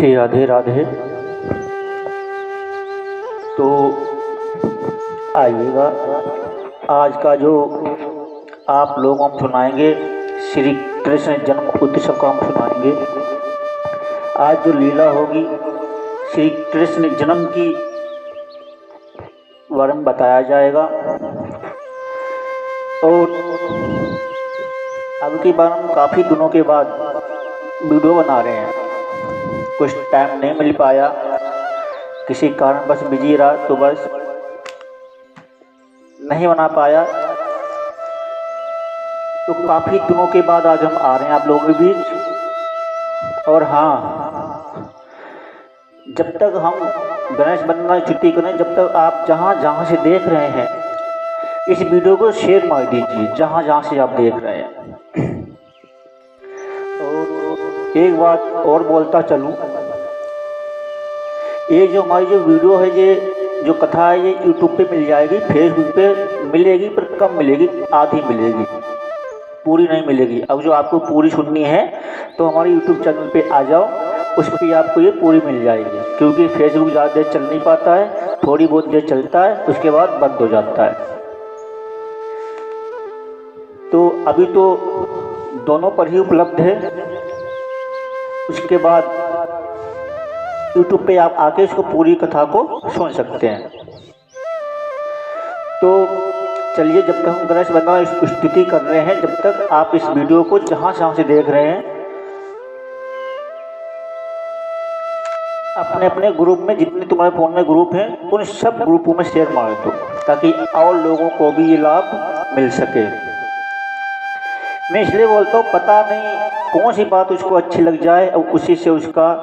श्री राधे राधे। तो आइएगा, आज का जो आप लोग हम सुनाएंगे श्री कृष्ण जन्म उत्सव का हम सुनाएंगे। आज जो लीला होगी श्री कृष्ण जन्म की बारे में बताया जाएगा। और अब की बार हम काफ़ी दिनों के बाद वीडियो बना रहे हैं, कुछ टाइम नहीं मिल पाया, किसी कारण बस बिजी रहा तो बस नहीं बना पाया। तो काफ़ी दिनों के बाद आज हम आ रहे हैं आप लोगों के बीच। और हाँ, जब तक हम गणेश वंदना की छुट्टी करें, जब तक आप जहाँ जहाँ से देख रहे हैं इस वीडियो को शेयर मार दीजिए, जहाँ जहाँ से आप देख रहे हैं। और एक बात और बोलता चलूँ, ये जो हमारी जो वीडियो है, ये जो कथा है, ये यूट्यूब पे मिल जाएगी, फेसबुक पे मिलेगी पर कम मिलेगी, आधी मिलेगी, पूरी नहीं मिलेगी। अब जो आपको पूरी सुननी है तो हमारे यूट्यूब चैनल पे आ जाओ, उस पर आपको ये पूरी मिल जाएगी। क्योंकि फेसबुक ज़्यादा देर चल नहीं पाता है, थोड़ी बहुत देर चलता है, उसके बाद बंद हो जाता है। तो अभी तो दोनों पर ही उपलब्ध है, उसके बाद यूट्यूब पे आप आके इसको पूरी कथा को सुन सकते हैं। तो चलिए, जब तक हम गणेश वंदना स्तुति कर रहे हैं, जब तक आप इस वीडियो को जहाँ जहाँ से देख रहे हैं अपने अपने ग्रुप में, जितने तुम्हारे फ़ोन में ग्रुप हैं उन सब ग्रुपों में शेयर मार दो, ताकि और लोगों को भी ये लाभ मिल सके। मैं इसलिए बोलता हूँ, पता नहीं कौन सी बात उसको अच्छी लग जाए और उसी से उसका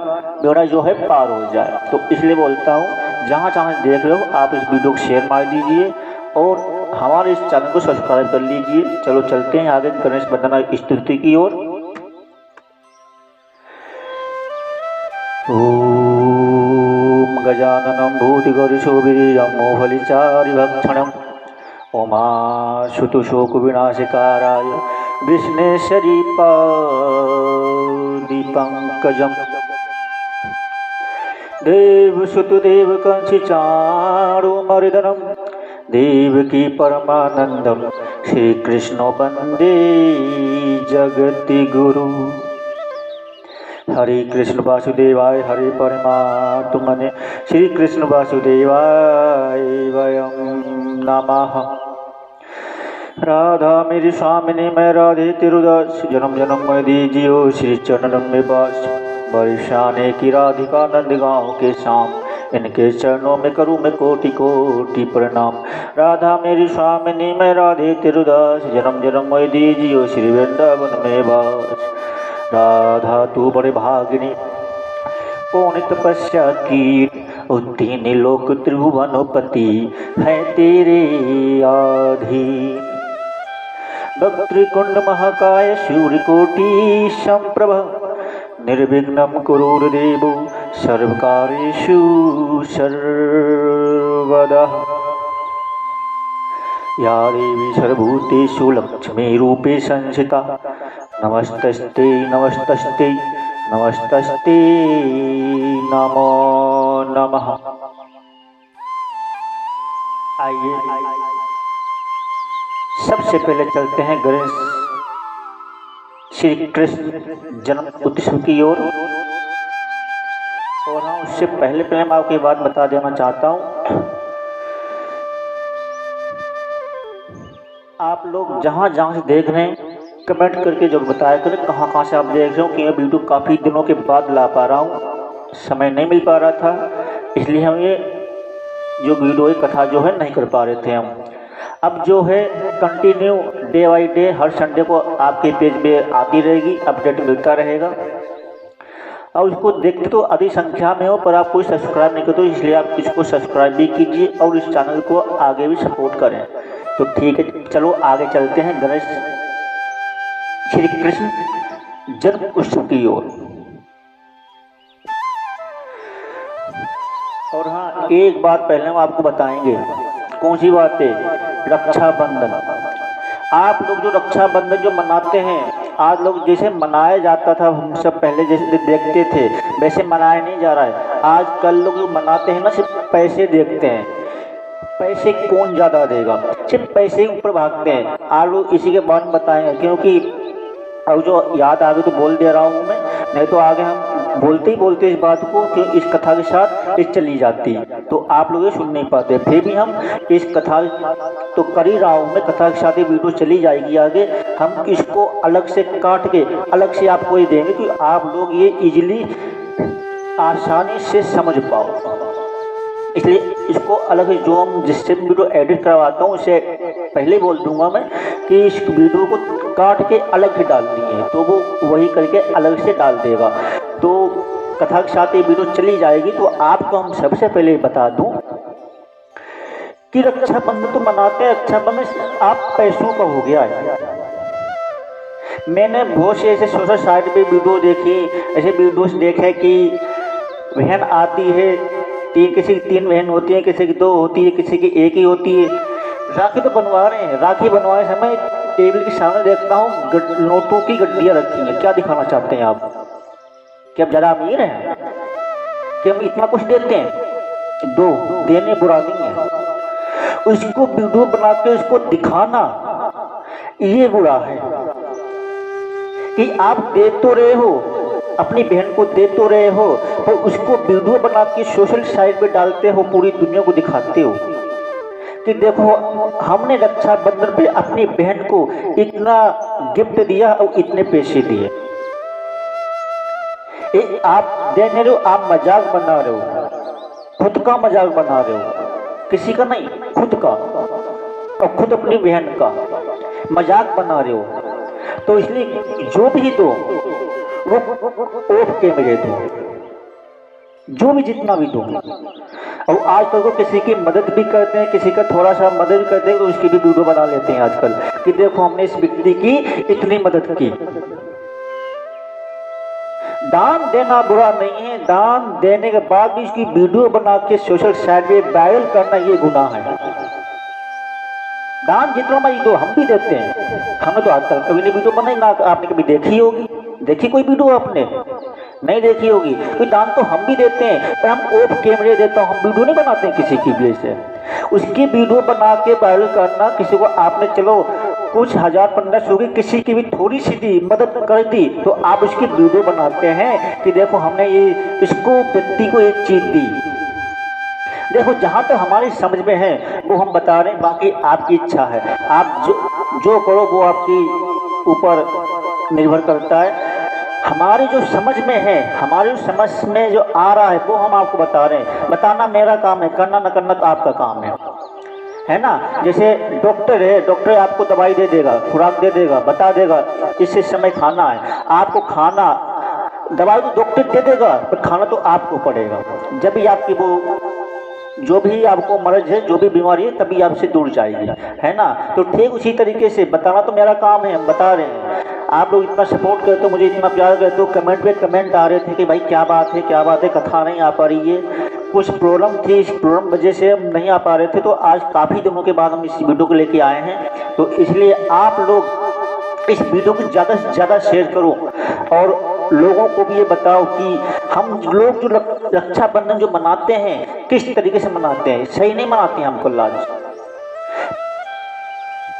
बेड़ा जो है पार हो जाए। तो इसलिए बोलता हूँ, जहाँ जहाँ देख रहे हो आप इस वीडियो को शेयर मार दीजिए और हमारे इस चैनल को सब्सक्राइब कर लीजिए। चलो चलते हैं आगे गणेश वंदना की स्तुति की ओर। ओम गजाननं भूतिगौरीशोभिर्यं मोहलिचारिभक्षणम् उमाशुतशोकविनाशकाराय विष्णेश्वरी पादिपङ्कजम् देवसुतदेवकंसिचारुमर्दनं देवकी परमानन्दं श्रीकृष्ण वन्दे जगद्गुरु। हरे कृष्ण वासुदेवाय हरे परमात्मने श्री कृष्ण वासुदेवाय वयं नमः। राधा मेरी स्वामिनी मैं राधे तिरुदास, जन्म जन्म में दीजियो श्री चरणों में बास। बरसाने की राधिका नंदगांव के शाम, इनके चरणों में करूँ मैं कोटि कोटि प्रणाम। राधा मेरी स्वामिनी मैं राधे तिरुदास, जन्म जन्म में दीजियो श्री वृंदावन में बास। राधा तू बड़े भागिनी कौन तपस्या की, तीन लोक त्रिभुवनोपति है तेरे आधीन। वक्त्रकुंड महाकाय सूर्यकोटि संप्रभ, निर्विघ्नं कुरुर्देव सर्वकार्येषु सर्वदा। या देवी सर्वभूतेषु लक्ष्मी रूपे संस्थिता, नमस्तस्ते नमस्तस्ते नमस्तस्ते नमो नमः। आइए सबसे पहले चलते हैं गणेश श्री कृष्ण जन्म उत्सव की ओर। और हाँ, उससे पहले मैं आपको एक बात बता देना चाहता हूँ, आप लोग जहाँ जहाँ से देख रहे हैं कमेंट करके जरूर बताया करें कहाँ कहाँ से आप देख रहे हो। कि मैं वीडियो काफ़ी दिनों के बाद ला पा रहा हूँ, समय नहीं मिल पा रहा था, इसलिए हम ये जो वीडियो कथा जो है नहीं कर पा रहे थे हम। अब जो है continue day by day her Sunday को आपके पेज पे आती रहेगी, अपडेट मिलता रहेगा। और उसको देखते तो अधिक संख्या में हो, पर आप कोई सब्सक्राइब नहीं करते, इसलिए आप इसको सब्सक्राइब भी कीजिए और इस चैनल को आगे भी सपोर्ट करें। तो ठीक है, चलो आगे चलते हैं गणेश श्री कृष्ण जन्म उत्सव की ओर। और हाँ, एक बात पहले हम आपको बताएंगे। कौन सी बात है? रक्षाबंधन। आप लोग जो रक्षाबंधन जो मनाते हैं आज लोग जैसे मनाया जाता था, हम सब पहले जैसे देखते थे वैसे मनाया नहीं जा रहा है। आजकल लोग जो मनाते हैं ना, सिर्फ पैसे देखते हैं, पैसे कौन ज़्यादा देगा, सिर्फ पैसे के ऊपर भागते हैं। आप लोग इसी के बारे में बताएंगे, क्योंकि अब जो याद आ गई तो बोल दे रहा हूँ मैं, नहीं तो आगे हम बोलते ही बोलते इस बात को कि इस कथा के साथ इस चली जाती, तो आप लोग ये सुन नहीं पाते। फिर भी हम इस कथा तो कर ही रहा हूँ मैं, कथा के साथ ये वीडियो चली जाएगी आगे। हम इसको अलग से काट के अलग से आपको ये देंगे कि आप लोग ये इजीली आसानी से समझ पाओ। इसलिए इसको अलग जो हम जिससे वीडियो एडिट करवाता हूँ उसे पहले ही बोल दूंगा मैं कि इस वीडियो को काट के अलग ही डालनी है, तो वो वही करके अलग से डाल देगा। तो कथा के साथ ये वीडियो चली जाएगी। तो आपको हम सबसे पहले बता दूं कि रक्षाबंधन तो मनाते हैं, रक्षाबंधन आप पैसों का हो गया है। मैंने बहुत से ऐसे सोशल साइट पे वीडियो देखी, ऐसे वीडियोस देखे कि बहन आती है, किसी की 3 बहन होती है, किसी की 2 होती है, किसी की 1 ही होती है। राखी तो बनवा रहे हैं, राखी बनवाए समय टेबल के सामने देखता हूँ नोटों की गड्डियाँ रखी हैं। क्या दिखाना चाहते हैं आप? कि आप ज़्यादा अमीर हैं कि हम इतना कुछ देते हैं? दो, देने बुरा नहीं है, उसको वीडियो बना के उसको दिखाना ये बुरा है। कि आप दे तो रहे हो, अपनी बहन को दे तो रहे हो, तो उसको वीडियो बना के सोशल साइट पे डालते हो, पूरी दुनिया को दिखाते हो कि देखो हमने रक्षाबंधन पे अपनी बहन को इतना गिफ्ट दिया और इतने पैसे दिए। आप दे रहे हो, आप मजाक बना रहे हो, खुद का मजाक बना रहे हो, किसी का नहीं, खुद का, और खुद अपनी बहन का मजाक बना रहे हो। तो इसलिए जो भी दो वो ओफ के मेरे दो, जो भी जितना भी दो। और आजकल को किसी की मदद भी करते हैं, किसी का थोड़ा सा मदद भी करते हैं तो उसकी भी वीडियो बना लेते हैं आजकल कि देखो हमने इस व्यक्ति की इतनी मदद की। दान देना बुरा नहीं है, दान देने के बाद भी इसकी वीडियो बना के सोशल साइट पे वायरल करना ये गुनाह है। दान जितना मर्जी दो, हम भी देते हैं, हमें तो आजकल कभी नहीं वीडियो बनाई ना आपने कभी देखी होगी। देखी कोई वीडियो आपने? नहीं देखी होगी। तो दान तो हम भी देते हैं, पर हम ऑफ कैमरे देता हूँ, हम वीडियो नहीं बनाते हैं किसी की वजह से। उसकी वीडियो बना के वायरल करना, किसी को आपने चलो कुछ 1000-1500 की किसी की भी थोड़ी सी दी, मदद कर दी, तो आप उसकी वीडियो बनाते हैं कि देखो हमने ये इसको व्यक्ति को एक चीज दी। देखो जहाँ तक हमारी समझ में है वो हम बता रहे हैं, बाकी आपकी इच्छा है, आप जो करो वो आपकी ऊपर निर्भर करता है। हमारी जो समझ में है, हमारी समझ में जो आ रहा है वो हम आपको बता रहे हैं। बताना मेरा काम है, करना न करना तो आपका काम है ना। जैसे डॉक्टर है, डॉक्टर आपको दवाई दे देगा, खुराक दे देगा, बता देगा इस समय खाना है। आपको खाना, दवाई तो डॉक्टर दे देगा पर खाना तो आपको पड़ेगा। जब भी आपकी वो जो भी आपको मर्ज है, जो भी बीमारी है, तभी आपसे दूर जाएगी, है ना। तो ठीक उसी तरीके से बताना तो मेरा काम है, हम बता रहे हैं। आप लोग इतना सपोर्ट करते हो, मुझे इतना प्यार करते हो, कमेंट पे कमेंट आ रहे थे कि भाई क्या बात है, क्या बात है, कथा नहीं आ पा रही है, कुछ प्रॉब्लम थी, इस प्रॉब्लम वजह से हम नहीं आ पा रहे थे। तो आज काफ़ी दिनों के बाद हम इस वीडियो को लेके आए हैं, तो इसलिए आप लोग इस वीडियो को ज़्यादा से ज़्यादा शेयर करो और लोगों को भी ये बताओ कि हम लोग जो रक्षाबंधन जो मनाते हैं किस तरीके से मनाते हैं। सही नहीं मनाते हैं हमको लाज।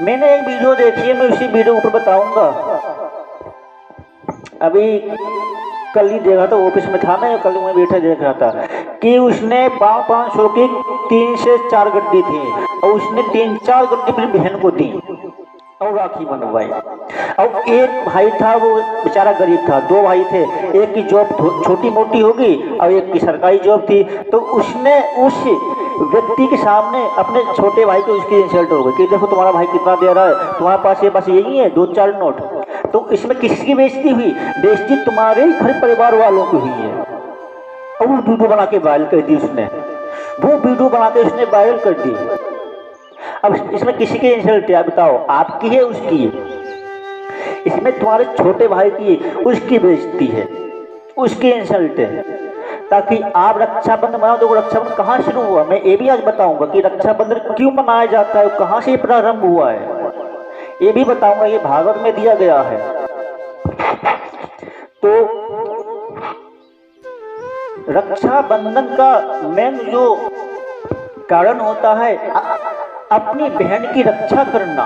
मैंने एक वीडियो देखी है, मैं उसी वीडियो के ऊपर बताऊंगा। अभी कल ही देखा था, ऑफिस में था ना, कल मैं बैठा देख रहा था कि उसने 500 की 3 से 4 गड्डी थी और उसने 3-4 गड्डी अपनी बहन को दी और राखी बनवाई। और एक भाई था वो बेचारा गरीब था, 2 भाई थे, एक की जॉब छोटी मोटी होगी और एक की सरकारी जॉब थी। तो उसने उस व्यक्ति के सामने अपने छोटे भाई को उसकी इंसल्ट हो गई कि देखो तुम्हारा भाई कितना दे रहा है, तुम्हारे पास ये बस यही है 2-4 नोट। तो इसमें किसकी बेइज्जती हुई? बेइज्जती तुम्हारे ही घर परिवार वालों की हुई है। और वो वीडियो बना के वायरल कर दी उसने, वो वीडियो बना के उसने वायरल कर दी। अब इसमें किसी की इंसल्ट है बताओ, आपकी है उसकी है? इसमें तुम्हारे छोटे भाई की उसकी बेइज्जती है, उसकी इंसल्ट है। ताकि आप रक्षाबंधन मनाओ। तो रक्षाबंधन कहाँ शुरू हुआ, मैं ये भी आज बताऊंगा कि रक्षाबंधन क्यों मनाया जाता है, कहाँ से प्रारंभ हुआ है, ये भी बताऊंगा। ये भागवत में दिया गया है रक्षाबंधन का मेन जो कारण होता है अपनी बहन की रक्षा करना।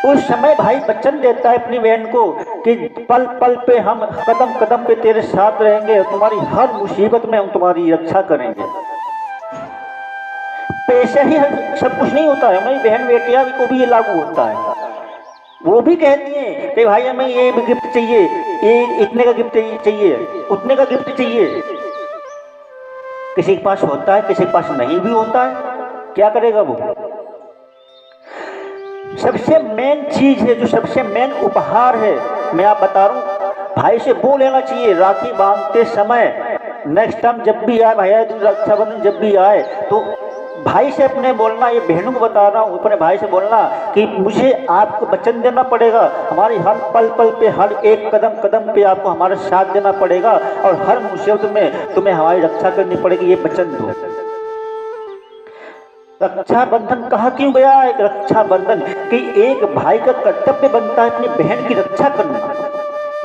उस समय भाई वचन देता है अपनी बहन को कि पल पल पे हम, कदम कदम पे तेरे साथ रहेंगे, तुम्हारी हर मुसीबत में हम तुम्हारी रक्षा करेंगे। पैसे ही सब कुछ नहीं होता है, हमारी बहन बेटियां को भी ये लागू होता है। वो भी कहती हैं कि भाई हमें ये गिफ्ट चाहिए, ये इतने का गिफ्ट चाहिए, उतने का गिफ्ट चाहिए। किसी के पास होता है, किसी के पास नहीं भी होता है, क्या करेगा वो। सबसे मेन चीज है, जो सबसे मेन उपहार है, मैं आप बता रहा हूं, भाई से वो लेना चाहिए राखी बांधते समय। नेक्स्ट टाइम जब भी आए भैया रक्षाबंधन जब भी आए तो भाई से अपने बोलना, ये बहनों को बता रहा हूँ, अपने भाई से बोलना कि मुझे आपको वचन देना पड़ेगा, हमारी हर पल पल पे, हर एक कदम कदम पे आपको हमारा साथ देना पड़ेगा और हर मुसीबत में तुम्हें हमारी रक्षा करनी पड़ेगी, ये वचन दो। रक्षाबंधन कहा क्यों गया है? रक्षाबंधन कि एक भाई का कर्तव्य बनता है अपनी बहन की रक्षा करना,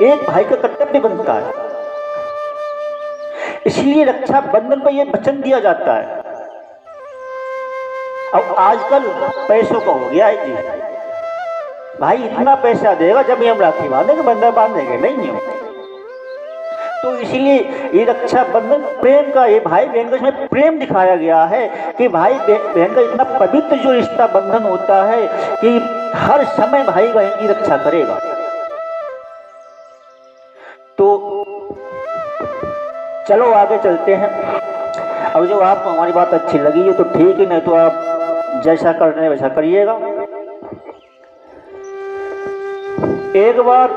एक भाई का कर्तव्य बनता है, इसलिए रक्षाबंधन पर यह वचन दिया जाता है। अब आजकल पैसों का हो गया है जी, भाई इतना पैसा देगा जब हम राखी बांधेंगे, बंधन बांधेंगे, नहीं हो। तो इसीलिए ये रक्षाबंधन प्रेम का, ये भाई बहन का इसमें प्रेम दिखाया गया है कि भाई बहन का इतना पवित्र जो रिश्ता बंधन होता है कि हर समय भाई बहन की रक्षा करेगा। तो चलो आगे चलते हैं। अब जो आपको हमारी बात अच्छी लगी है तो ठीक है, नहीं तो आप जैसा करने वैसा करिएगा। एक बार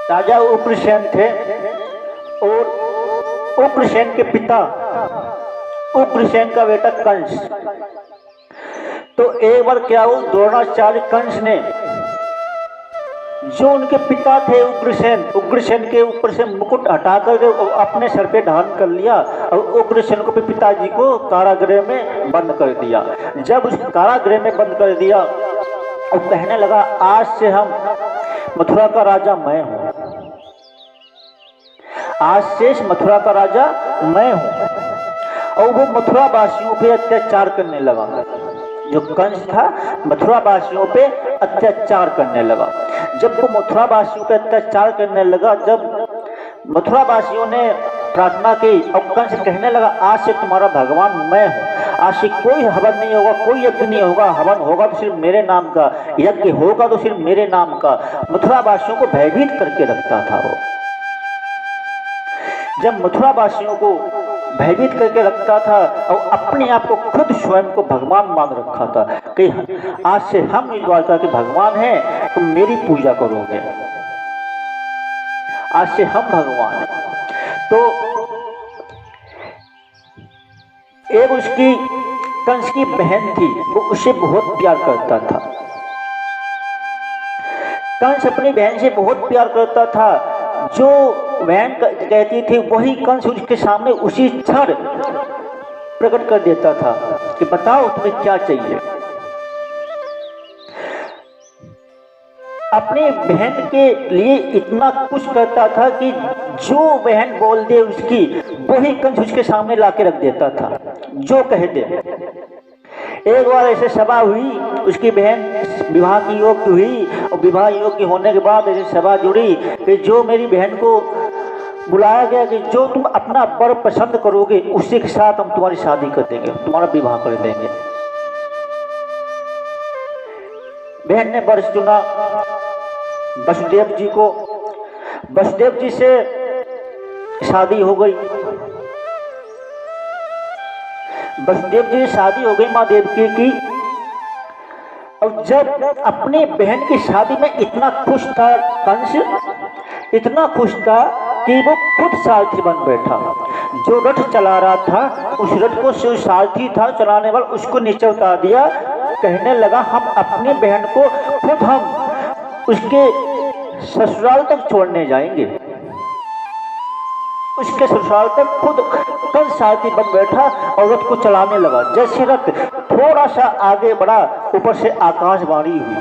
राजा उग्रसेन थे और उग्रसेन के पिता, उग्रसेन का बेटा कंस। तो एक बार क्या हुआ, द्रोणाचार्य कंस ने जो उनके पिता थे उग्रसेन के ऊपर से मुकुट हटाकर अपने सर पे धारण कर लिया और उग्रसेन को पिताजी को कारागृह में बंद कर दिया। जब उस कारागृह में बंद कर दिया और कहने लगा आज से हम मथुरा का राजा मैं हूं, आज से मथुरा का राजा मैं हूं। और वो मथुरा वासियों पे अत्याचार करने लगा। जो कंस था मथुरा वासियों पे अत्याचार करने लगा। जब वो मथुरा वासियों पे अत्याचार करने लगा, जब मथुरा वासियों ने प्रार्थना की और कंस कहने लगा आज से तुम्हारा भगवान मैं हूँ, आज से कोई हवन नहीं होगा, कोई यज्ञ नहीं होगा, हवन होगा तो सिर्फ मेरे नाम का, यज्ञ होगा तो सिर्फ मेरे नाम का। मथुरा वासियों को भयभीत करके रखता था वो। जब मथुरा वासियों को भयभीत करके रखता था और अपने आप को खुद स्वयं को भगवान मान रखा था कि आज से हम इस द्वारका के भगवान हैं, तुम मेरी पूजा करोगे, आज से हम भगवान हैं। तो एक उसकी कंस की बहन थी, वो उसे बहुत प्यार करता था। कंस अपनी बहन से बहुत प्यार करता था। जो बहन कहती थी वही कंस उसके सामने उसी क्षण प्रकट कर देता था कि बताओ तुम्हें क्या चाहिए। अपनी बहन के लिए इतना कुछ करता था कि जो बहन बोल दे उसकी, वही कंस उसके सामने लाके रख देता था, जो कह दे। एक बार ऐसे सभा हुई, उसकी बहन विवाह की योग्य हुई और विवाह योग्य होने के बाद ऐसी सभा जुड़ी कि जो मेरी बहन को बुलाया गया कि जो तुम अपना वर पसंद करोगे उसी के साथ हम तुम्हारी शादी कर देंगे, तुम्हारा विवाह कर देंगे। बहन ने वर चुना वसुदेव जी को। वसुदेव जी से शादी हो गई। वसुदेव जी से शादी हो गई माँ देवकी की। और जब अपनी बहन की शादी में इतना खुश था कंस, इतना खुश था कि वो खुद सारथी बन बैठा। जो रथ चला रहा था उस रथ को जो सारथी था चलाने वाला, उसको नीचे उतार दिया। कहने लगा हम अपनी बहन को खुद हम उसके ससुराल तक छोड़ने जाएंगे। उसके ससुराल तक खुद कंस सारथी बन बैठा और रथ को चलाने लगा। जैसे रथ थोड़ा सा आगे बढ़ा, ऊपर से आकाशवाणी हुई।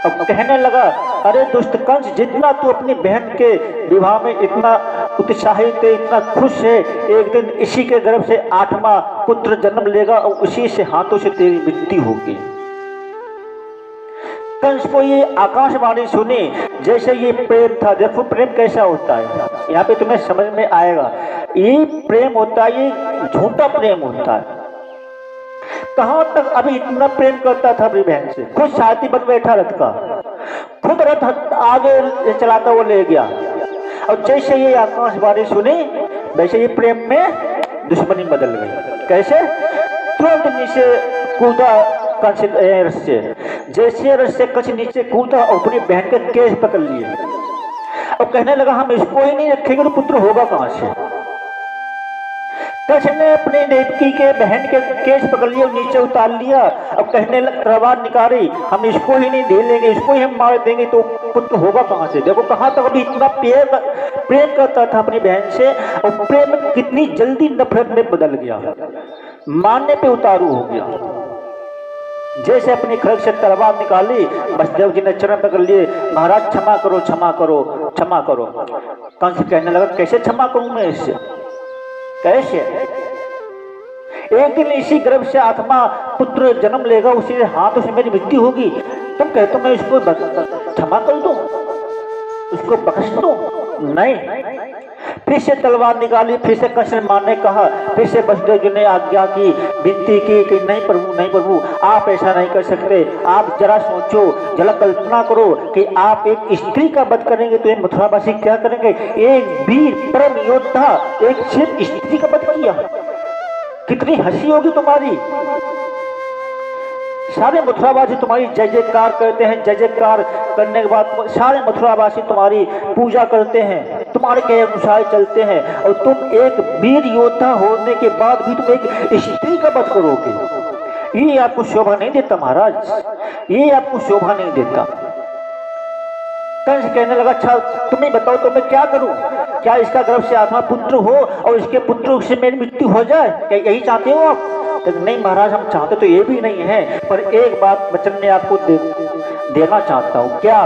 अब कहने लगा अरे दुष्ट कंस, जितना तू अपनी बहन के विवाह में इतना उत्साहित है, इतना खुश है, एक दिन इसी के गर्भ से 8वां पुत्र जन्म लेगा और उसी से हाथों से तेरी मृत्यु होगी। कंस को ये आकाशवाणी सुनी, जैसे ये प्रेम था। देखो प्रेम कैसा होता है, यहाँ पे तुम्हें समझ में आएगा। ये प्रेम होता है, ये झूठा प्रेम होता है। कहां तक अभी इतना प्रेम करता था अपनी बहन से, खुद साथी बन बैठा रथ का, खुद रथ आगे चलाता वो ले गया। और जैसे ये आकाशवाणी सुनी, वैसे ये प्रेम में दुश्मनी बदल गई। कैसे? तुरंत नीचे कूदा कंस रस से, जैसे रस से कंस नीचे कूदा और अपनी बहन के केस पकड़ लिए और कहने लगा हम इसको ही नहीं रखेंगे तो पुत्र होगा कहां से। कंस ने अपने देवकी के बहन के केस पकड़ लिया और नीचे उतार लिया और कहने लगा, तलवार निकाली, हम इसको ही नहीं दे लेंगे, इसको ही हम मार देंगे तो पुत्र होगा कहां से। देखो कहां तक अभी इतना प्रेम करता था अपनी बहन से, और प्रेम कितनी जल्दी नफरत में बदल गया, मारने पे उतारू हो गया। जैसे अपनी खड़ग से तलवार निकाली, वसुदेव जी ने चरण पकड़ लिए, महाराज क्षमा करो, क्षमा करो, क्षमा करो। कंस कहने लगा कैसे क्षमा करूं मैं इससे, कैसे? एक दिन इसी गर्भ से 8वां पुत्र जन्म लेगा, उसी हाथों से मेरी मृत्यु होगी। तुम कहते मैं इसको क्षमा कर दूं, उसको बख्श दूं? नहीं। फिर से तलवार निकाली, फिर से कंस ने मारने कहा, फिर से वसुदेव जी ने आज्ञा की, विनती की कि नहीं प्रभु, नहीं प्रभु, आप ऐसा नहीं कर सकते। आप जरा सोचो, जरा कल्पना करो कि आप एक स्त्री का वध करेंगे तो ये मथुरावासी क्या करेंगे। एक वीर परम योद्धा एक सिर्फ स्त्री का वध किया, कितनी हंसी होगी तुम्हारी। सारे मथुरावासी तुम्हारी जय जयकार करते हैं, जय जयकार करने के बाद सारे मथुरावासी तुम्हारी पूजा करते हैं, तुम्हारे के अनुसार चलते हैं, और तुम एक वीर योद्धा होने के बाद भी तुम एक स्त्री का वध करोगे। ये आपको शोभा नहीं देता महाराज, ये आपको शोभा नहीं देता। कंस कहने लगा अच्छा तुम्हें बताओ तो मैं क्या करूं, क्या इसका गर्भ से 8वां पुत्र हो और इसके पुत्र से मेरी मृत्यु हो जाए, क्या यही चाहते हो आप? तो नहीं महाराज, हम चाहते तो ये भी नहीं है, पर एक बात वचन में आपको देना चाहता हूँ। क्या?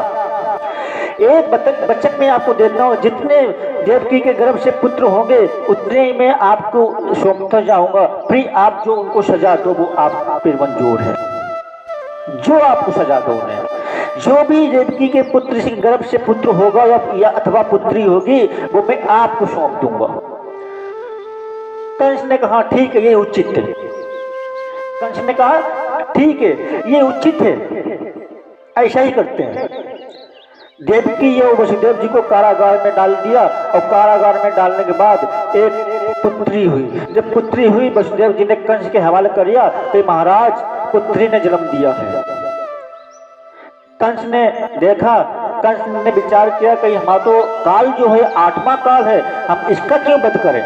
एक वचन में आपको देता हूँ, जितने देवकी के गर्भ से पुत्र होंगे उतने में आपको सौंपता जाऊंगा, फिर आप जो उनको सजा दो वो आप पर मंजूर है, जो आपको सजा दो उन्हें। जो भी देवकी के पुत्र से गर्भ से पुत्र होगा या अथवा पुत्री होगी वो मैं आपको सौंप दूंगा। कंस ने कहा ठीक है, ये उचित है। कंस ने कहा ठीक है, ये उचित है, ऐसा ही करते हैं। देवकी ये वसुदेव जी को कारागार में डाल दिया, और कारागार में डालने के बाद एक पुत्री हुई। जब पुत्री हुई वसुदेव जी ने कंस के हवाले कर दिया तो महाराज पुत्री ने जन्म दिया है। कंस ने देखा, कंस ने विचार किया कि हमारा तो काल जो है 8वां काल है, हम इसका क्यों वध करें।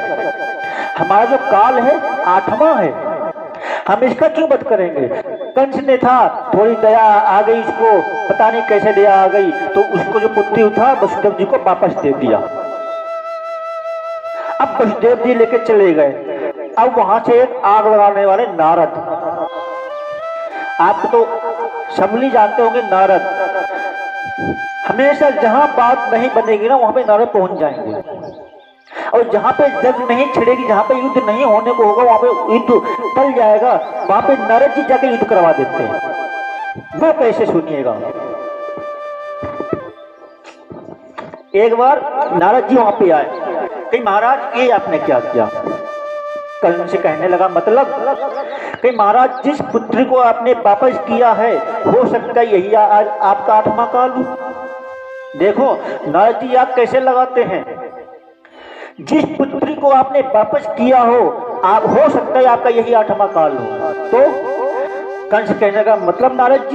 हमारा जो काल है 8वां है, हम इसका क्यों वध करेंगे। कंस ने था थोड़ी दया आ गई उसको, पता नहीं कैसे दया आ गई, तो उसको जो पुत्री था वसुदेव जी को वापस दे दिया। अब वसुदेव जी लेके चले गए। अब वहां से एक आग लगाने वाले नारद, आप तो सबली जानते होंगे नारद, हमेशा जहां बात नहीं बनेगी ना वहां पे नारद पहुंच जाएंगे, और जहां पे जंग नहीं छिड़ेगी, जहां पे युद्ध नहीं होने को होगा वहां पे युद्ध टल जाएगा, वहां पे नारद जी जाके युद्ध करवा देते हैं। वो कैसे सुनिएगा। एक बार नारद जी वहां पे आए कि महाराज ये आपने क्या किया। कंस से कहने लगा मतलब कि महाराज जिस पुत्री को आपने वापस किया है हो सकता है यही आज आपका 8वां काल हो। देखो नारद जी आप कैसे लगाते हैं, जिस पुत्री को आपने वापस किया हो आप हो सकता है आपका यही 8वां काल हो। तो कंस कहने लगा मतलब नारद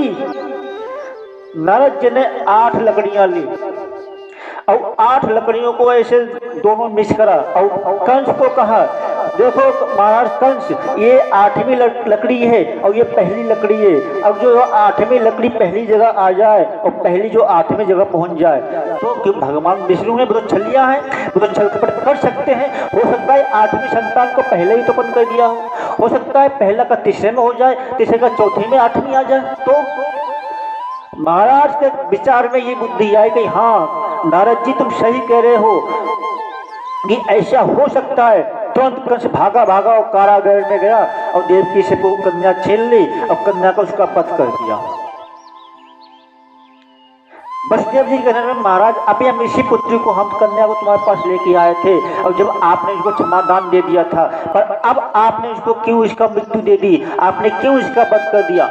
जी ने 8 लकड़ियां ली और 8 लकड़ियों को ऐसे दोनों मिक्स करा और कंस को कहा देखो महाराज कंस ये 8वीं लकड़ी है और ये पहली लकड़ी है। अब जो 8वीं लकड़ी पहली जगह आ जाए और पहली जो 8वीं जगह पहुंच जाए तो क्यों भगवान विष्णु ने वो तो छलिया है, वो तो छल कपट कर सकते हैं। हो सकता है 8वीं संतान को पहले ही तो उत्पन्न कर दिया हो सकता है पहला का तीसरे में हो जाए, तीसरे का चौथे में 8वीं आ जाए। तो महाराज के विचार में ये बुद्धि आई कि हाँ नारद जी तुम सही कह रहे हो कि ऐसा हो सकता है। तुरंत कंस भागा भागा और कारागार में गया और देवकी से वो कन्या छीन ली और कन्या को उसका वध कर दिया। वसुदेव जी कहने लगे महाराज अभी हम इसी पुत्री को हम कन्या को तुम्हारे पास लेके आए थे और जब आपने इसको क्षमादान दे दिया था, पर अब आपने इसको क्यों इसका मृत्यु दे दी, आपने क्यों इसका वध कर दिया।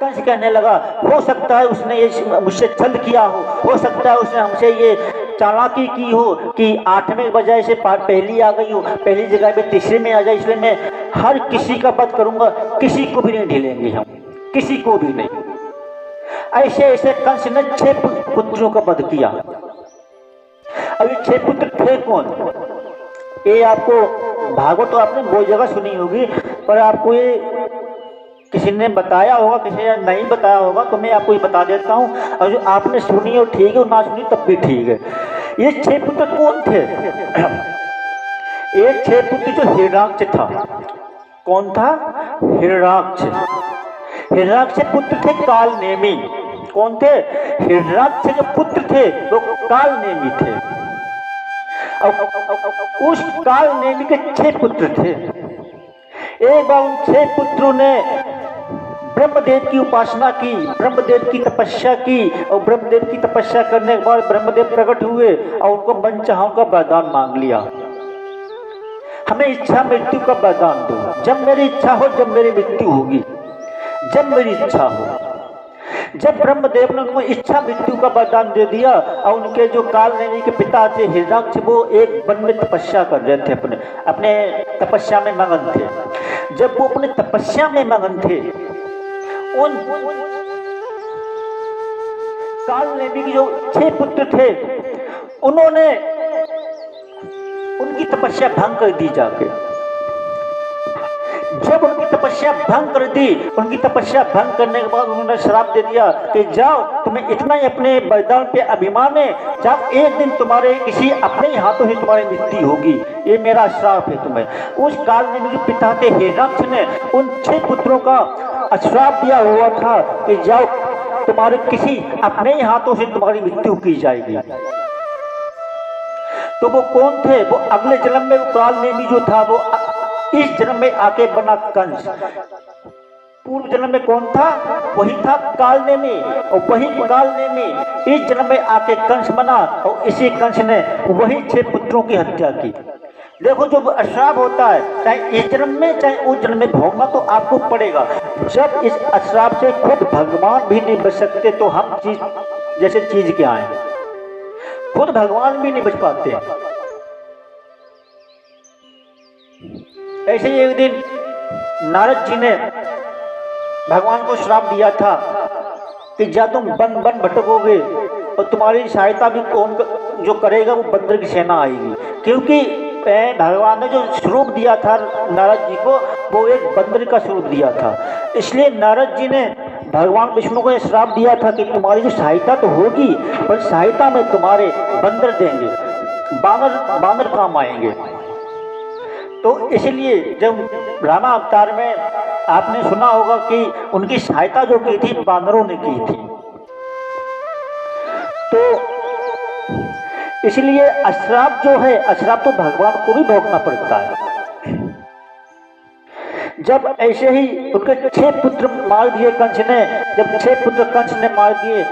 कंस कहने लगा हो सकता है उसने ये मुझसे छल किया हो सकता है उसने हमसे ये चालाकी की हो कि 8वें बजाय से पहली आ गई हो, पहली जगह पे तीसरे में आ जाए, इसलिए मैं हर किसी का वध करूंगा, किसी को भी नहीं ढीलेंगे हम, किसी को भी नहीं। ऐसे ऐसे कंस ने 6 पुत्रों का वध किया। अब ये 6 पुत्र थे कौन, ये आपको भागवत तो आपने बहुत जगह सुनी होगी, पर आपको ये किसी ने बताया होगा, किसी ने नहीं बताया होगा, तो मैं आपको ये बता देता हूँ। और जो आपने सुनी हो ठीक है और ना सुनी तब भी ठीक है। ये 6 पुत्र कौन थे, ये 6 पुत्र जो हिरण्याक्ष था, कौन था, हिरण्याक्ष। हिरण्याक्ष पुत्र थे कालनेमी। कौन थे, हिरण्याक्ष जो पुत्र थे वो कालनेमी थे। और उस कालनेमी के 6 पुत्र थे। एक बार उन 6 पुत्रों ने ब्रह्मदेव की उपासना की, ब्रह्मदेव की तपस्या की, और ब्रह्मदेव की तपस्या करने के बाद ब्रह्मदेव प्रकट हुए और उनको मनचाहों का वरदान मांग लिया। हमें इच्छा मृत्यु का वरदान दो, जब मेरी इच्छा हो, जब मेरी मृत्यु होगी, जब मेरी इच्छा हो। जब ब्रह्मदेव ने उनको इच्छा मृत्यु का वरदान दे दिया और उनके जो कालनेमी के पिता थे हिरण्याक्ष, वो एक वन में तपस्या कर रहे थे, अपने तपस्या में मगन थे। जब वो अपने तपस्या में मगन थे, उन कालनेमी के जो 6 पुत्र थे उन्होंने उनकी तपस्या भंग कर दी जाके। जब उनकी तपस्या भंग कर दी, उनकी तपस्या भंग करने के बाद उन्होंने श्राप दे दिया कि जाओ, तुम्हें इतना ही अपने वरदान पे अभिमान है, जाओ एक दिन तुम्हारे किसी अपने ही हाथों से तुम्हारी मृत्यु होगी, ये मेरा श्राप है तुम्हें। उस काल में जो पिता थे हिरण्याक्ष ने उन 6 पुत्रों का श्राप दिया हुआ था कि जाओ तुम्हारे किसी अपने ही हाथों से तुम्हारी मृत्यु की जाएगी। तो वो कौन थे, वो अगले जन्म में वो कालनेमी जो था वो इस जन्म में आके बना कंस। पूर्व जन्म में कौन था, वही था कालनेमी, और वही कालनेमी इस जन्म में आके कंस बना और इसी कंस ने वही 6 पुत्रों की हत्या की। देखो जो अश्राप होता है, चाहे इस जन्म में चाहे उस जन्म में भोगना तो आपको पड़ेगा। जब इस अश्राप से खुद भगवान भी नहीं बच सकते तो हम चीज जैसे चीज क्या है, खुद भगवान भी नहीं बच पाते। ऐसे ही एक दिन नारद जी ने भगवान को श्राप दिया था कि जा तुम वन वन भटकोगे और तुम्हारी सहायता भी कौन जो करेगा, वो बंदर की सेना आएगी। क्योंकि भगवान ने जो स्वरूप दिया था नारद जी को, वो एक बंदर का स्वरूप दिया था। इसलिए नारद जी ने भगवान विष्णु को यह श्राप दिया था कि तुम्हारी जो सहायता तो होगी, पर सहायता में तुम्हारे बंदर देंगे, बानर काम आएंगे। तो इसलिए जब रामा अवतार में आपने सुना होगा कि उनकी सहायता जो की थी बानरों ने की थी। तो इसलिए अश्राप जो है, अश्राप तो भगवान को भी भोगना पड़ता है। जब ऐसे ही उनके 6 पुत्र मार दिए कंस ने, जब 6 पुत्र कंस ने मार दिए,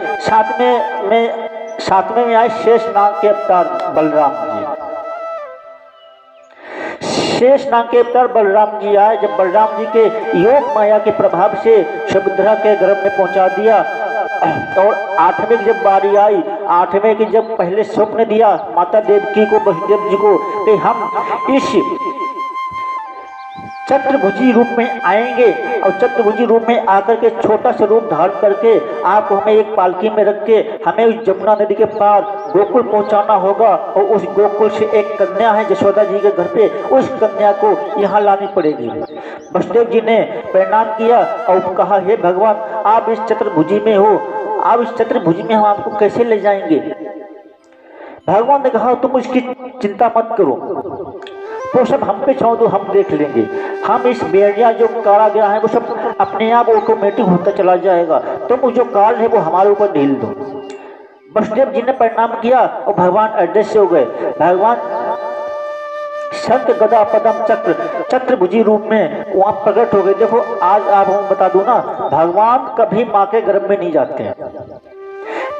सातवें में आए शेष नाग के अवतार बलराम जी। शेष नाग के अवतार बलराम जी आए। जब बलराम जी के योग माया के प्रभाव से सुभद्रा के गर्भ में पहुंचा दिया, और 8वें की जब बारी आई, 8वें की जब पहले स्वप्न दिया माता देवकी को, वसुदेव जी को, कि हम इस चतुर्भुजी रूप में आएंगे और चतुर्भुजी रूप में आकर के छोटा सा रूप धारण करके आप हमें एक पालकी में रख के हमें उस जमुना नदी के पार गोकुल पहुंचाना होगा, और उस गोकुल से एक कन्या है यशोदा जी के घर पे, उस कन्या को यहाँ लानी पड़ेगी। वसुदेव जी ने प्रणाम किया और कहा, हे भगवान आप इस चतुर्भुजी में हो, आप इस चतुर्भुजी में हम आपको कैसे ले जाएंगे। भगवान ने कहा तुम उसकी चिंता मत करो, तो सब हम पे छोड़ दो, हम देख लेंगे। हम इस बेड़िया जो काढ़ा गया है वो सब अपने आप ऑटोमेटिक होता चला जाएगा, तुम जो काल है वो हमारे ऊपर ढील दो। वसुदेव जी ने प्रणाम किया और भगवान अदृश्य हो गए। भगवान शंख गदा पद्म चक्र चक्रभुजी रूप में वहां प्रकट हो गए। देखो आज आप हम बता दूं ना, भगवान कभी माँ के गर्भ में नहीं जाते हैं।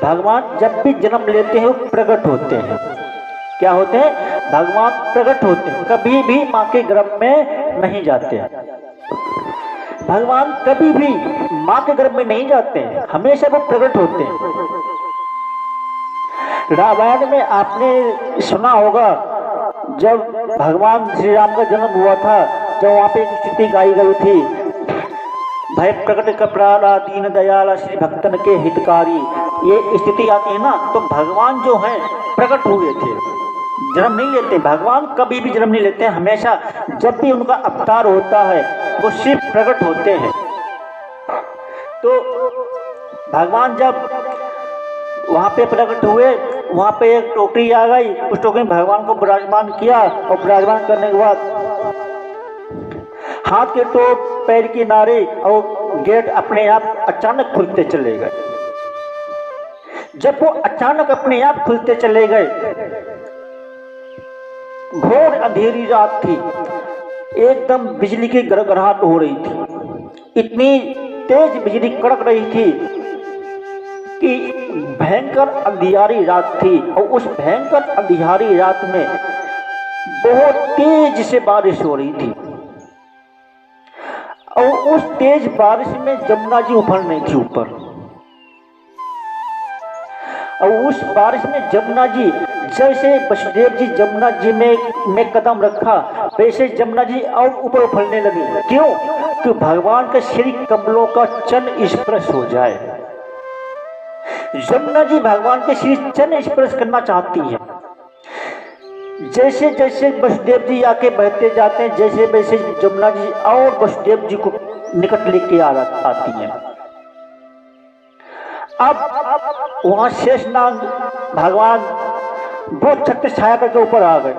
भगवान जब भी जन्म लेते हैं वो प्रकट होते हैं। क्या होते हैं? भगवान प्रकट होते हैं, कभी भी माँ के गर्भ में नहीं जाते हैं। भगवान कभी भी माँ के गर्भ में नहीं जाते हैं, हमेशा वो प्रकट होते हैं। रामायण में आपने सुना होगा, जब भगवान श्री राम का जन्म हुआ था, जब वहां पे एक स्थिति गाई गई थी, भय प्रकट कपराला दीन दयाला श्री भक्तन के हितकारी, ये स्थिति आती है ना, तो भगवान जो है प्रकट हुए थे, जन्म नहीं लेते। भगवान कभी भी जन्म नहीं लेते हैं, हमेशा जब भी उनका अवतार होता है वो सिर्फ प्रकट होते हैं। तो भगवान जब वहां पे प्रकट हुए, वहां पे एक टोकरी आ गई, उस टोकरी में भगवान को विराजमान किया और विराजमान करने के बाद हाथ के तो पैर की नारे और गेट अपने आप अचानक खुलते चले गए। जब वो अचानक अपने आप खुलते चले गए, घोर अंधेरी रात थी, एकदम बिजली की गड़गड़ाहट हो रही थी, इतनी तेज बिजली कड़क रही थी कि भयंकर अंधियारी रात थी। और उस भयंकर अंधियारी रात में बहुत तेज से बारिश हो रही थी और उस तेज बारिश में जमुना जी उफल रही थी ऊपर। और उस बारिश में जमुना जी, जैसे वसुदेव जी जमुना जी में कदम रखा, वैसे जमुना जी और ऊपर उफलने लगी। क्यों? कि भगवान के श्री कमलों का चरण स्पर्श हो जाए। जमुना जी भगवान के श्री चरण स्पर्श करना चाहती है। जैसे जैसे वसुदेव जी आके बहते जाते हैं, जैसे वैसे जमुना जी और वसुदेव जी को निकट लेके आती हैं। अब वहां शेषनाग भगवान बहुत छत्र छाया करके ऊपर आ गए।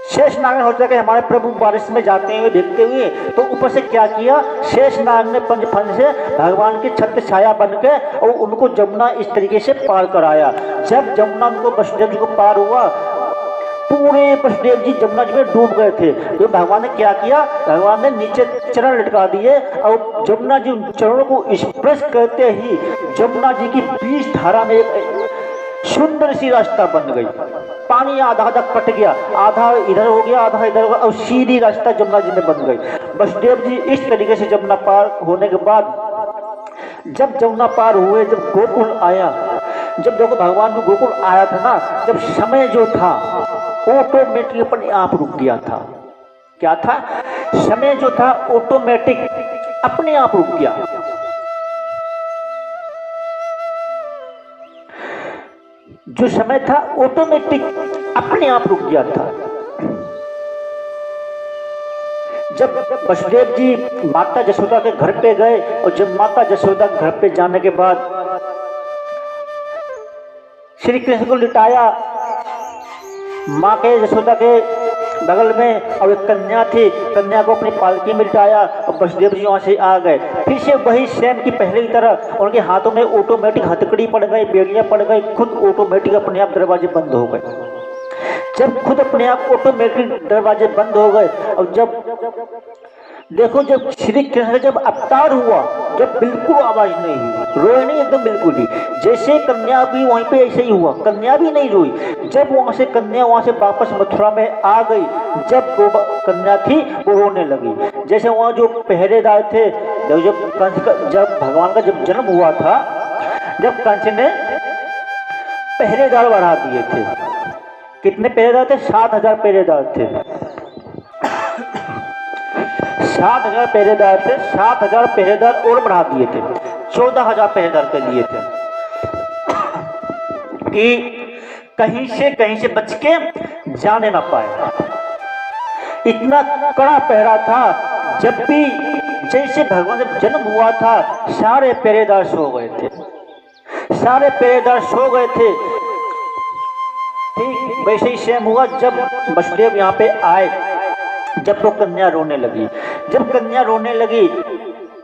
शेषनाग ने सोचा कि हमारे प्रभु बारिश में जाते हुए देखते हुए, तो ऊपर से क्या किया, शेषनाग ने पंच फन से भगवान की छत्र छाया बन के और उनको जमुना इस तरीके से पार कराया। जब जमुना उनको वसुदेव जी को पार हुआ, पूरे वसुदेव जी जमुना जी में डूब गए थे। तो भगवान ने क्या किया, भगवान ने नीचे चरण लटका दिए और जमुना जी उन चरणों को स्पर्श करते ही जमुना जी की बीच धारा में एक सुंदर सी रास्ता बन गई। पानी आधा आधा कट गया, आधा इधर हो गया, आधा इधर हो गया और सीधी रास्ता जमुना जी में बन गई। वसुदेव जी इस तरीके से जमुना पार होने के बाद, जब जमुना पार हुए, जब गोकुल आया, जब देखो भगवान को गोकुल आया था ना, जब समय जो था ऑटोमेटिक अपने आप रुक गया था। क्या था? समय जो था ऑटोमेटिक अपने आप रुक गया। जो समय था ऑटोमेटिक अपने आप रुक गया था। जब वसुदेव जी माता जसोदा के घर पे गए और जब माता जसोदा के घर पे जाने के बाद श्री कृष्ण को लिटाया, माँ के जसोदा के बगल में, और एक कन्या थी, कन्या को अपनी पालकी में लिटाया और वसुदेव जी वहाँ से आ गए। फिर से वही सेम की पहले की तरह उनके हाथों में ऑटोमेटिक हथकड़ी पड़ गई, बेड़ियाँ पड़ गई, खुद ऑटोमेटिक अपने आप दरवाजे बंद हो गए। जब खुद अपने आप ऑटोमेटिक दरवाजे बंद हो गए और जब देखो, जब श्री कृष्ण जब अवतार हुआ, जब बिल्कुल आवाज नहीं हुई, रोए नहीं एकदम बिल्कुल ही, जैसे कन्या भी वहीं पे ऐसे ही हुआ, कन्या भी नहीं रोई। जब वहां से कन्या वहां से वापस मथुरा में आ गई, जब वो कन्या थी वो रोने लगी। जैसे वहां जो पहरेदार थे, जब भगवान का जब जन्म हुआ था, जब कंस ने पहरेदार बढ़ा दिए थे। कितने पहरेदार थे? 7,000 पहरेदार थे। 7,000 पहरेदार थे, 7,000 पहरेदार और बढ़ा दिए थे, 14,000 पहरेदार कर दिए थे कि कहीं से बच के जाने ना पाए। इतना कड़ा पहरा था। जब भी जैसे भगवान जब जन्म हुआ था, सारे पहरेदार सो गए थे, सारे पहरेदार सो गए थे। ठीक वैसे ही सेम हुआ जब वसुदेव यहाँ पे आए, जब वो कन्या रोने लगी, जब कन्या रोने लगी,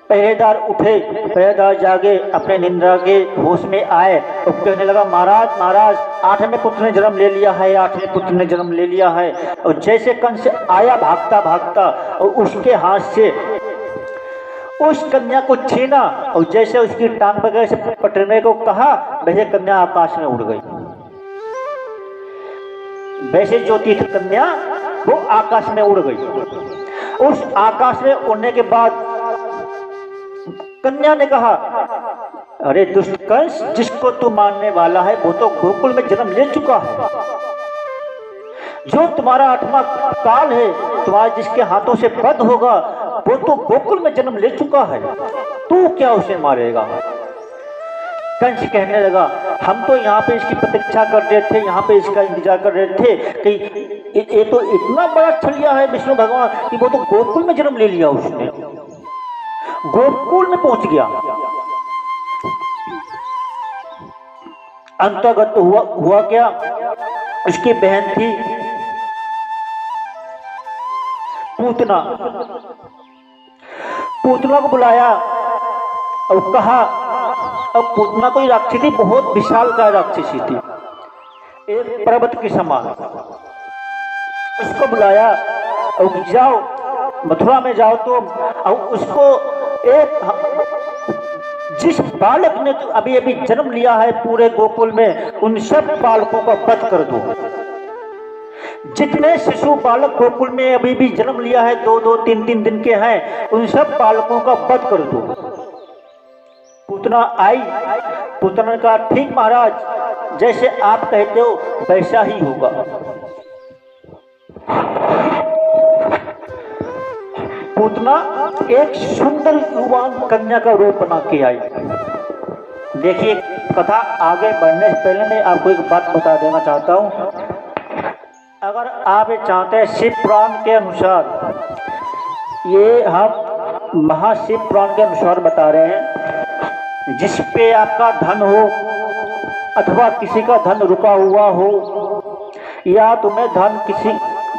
पहरेदार उठे, पहरेदार जागे, अपने निंद्रा के होश में आए और कहने लगा, महाराज महाराज, 8वें पुत्र ने जन्म ले लिया है, 8वें पुत्र ने जन्म ले लिया है। और जैसे कंस आया भागता भागता और उसके हाथ से उस कन्या को छीना और जैसे उसकी टांग वगैरह से पटकने को कहा, वैसे कन्या आकाश में उड़ गई। वैसे जो थी कन्या वो आकाश में उड़ गई। उस आकाश में उड़ने के बाद कन्या ने कहा, अरे दुष्ट कंस, जिसको तू मारने वाला है वो तो गोकुल में जन्म ले चुका है। जो तुम्हारा 8वां काल है, तुम्हारे जिसके हाथों से वध होगा, वो तो गोकुल में जन्म ले चुका है, तू क्या उसे मारेगा। कंस कहने लगा, हम तो यहाँ पे इसकी प्रतीक्षा कर रहे थे, यहाँ पे इसका इंतजार कर रहे थे कि ये तो इतना बड़ा छलिया है विष्णु भगवान कि वो तो गोकुल में जन्म ले लिया, उसने गोकुल में पहुंच गया। अंतर्गत हुआ क्या, उसकी बहन थी पूतना, पूतना को बुलाया और कहा, अब पूतना कोई राक्षसी थी, बहुत विशाल का राक्षसी थी, एक पर्वत के समान। उसको बुलाया और जाओ मथुरा में जाओ तो और उसको जिस बालक ने तो अभी अभी जन्म लिया है पूरे गोकुल में, उन सब बालकों का वध कर दो। जितने शिशु बालक गोकुल में अभी भी जन्म लिया है, 2-2, 3-3 दिन के हैं, उन सब बालकों का वध कर दो। पूतना आई, पूतना ने कहा, ठीक महाराज, जैसे आप कहते हो वैसा ही होगा। पूतना एक सुंदर युवान कन्या का रूप बना के आई। देखिए, कथा आगे बढ़ने से पहले मैं आपको एक बात बता देना चाहता हूँ। अगर आप ये चाहते हैं, शिव पुराण के अनुसार, ये हम महाशिव पुराण के अनुसार बता रहे हैं, जिस पे आपका धन हो अथवा किसी का धन रुका हुआ हो, या तुम्हें धन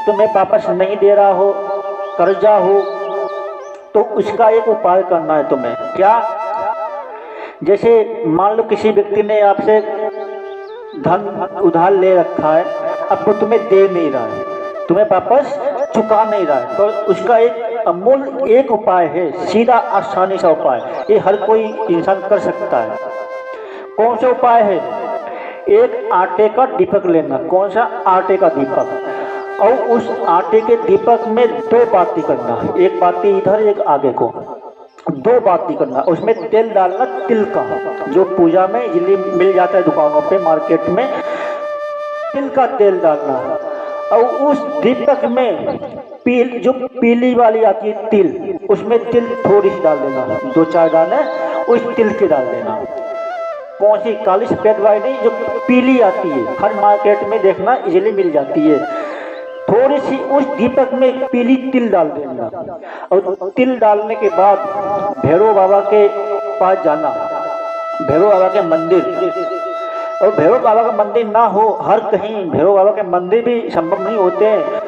तुम्हें वापस नहीं दे रहा हो, कर्जा हो, तो उसका एक उपाय करना है तुम्हें। क्या? जैसे मान लो किसी व्यक्ति ने आपसे धन उधार ले रखा है, अब वो तुम्हें दे नहीं रहा है, तुम्हें वापस चुका नहीं रहा है, तो उसका एक अमूल एक उपाय है, सीधा आसानी सा उपाय, ये हर कोई इंसान कर सकता है। कौन सा उपाय है? एक आटे का दीपक लेना। कौन सा? आटे का दीपक। और उस आटे के दीपक में 2 बाती करना है, एक बाती इधर एक आगे को, 2 बाती करना। उसमें तेल डालना, तिल का, जो पूजा में इजीली मिल जाता है दुकानों पे, मार्केट में, तिल का तेल डालना। और उस दीपक में जो पीली वाली आती है तिल, उसमें तिल थोड़ी सी डाल देना, 2-4 दाने उस तिल के डाल देना। कौन सी? काली सफेद वाली नहीं, जो पीली आती है, हर मार्केट में देखना इजीली मिल जाती है। थोड़ी सी उस दीपक में पीली तिल डाल देना। और तिल डालने के बाद भैरव बाबा के पास जाना, भैरव बाबा के मंदिर। और भैरव बाबा का मंदिर ना हो, हर कहीं भैरव बाबा के मंदिर भी संभव नहीं होते हैं।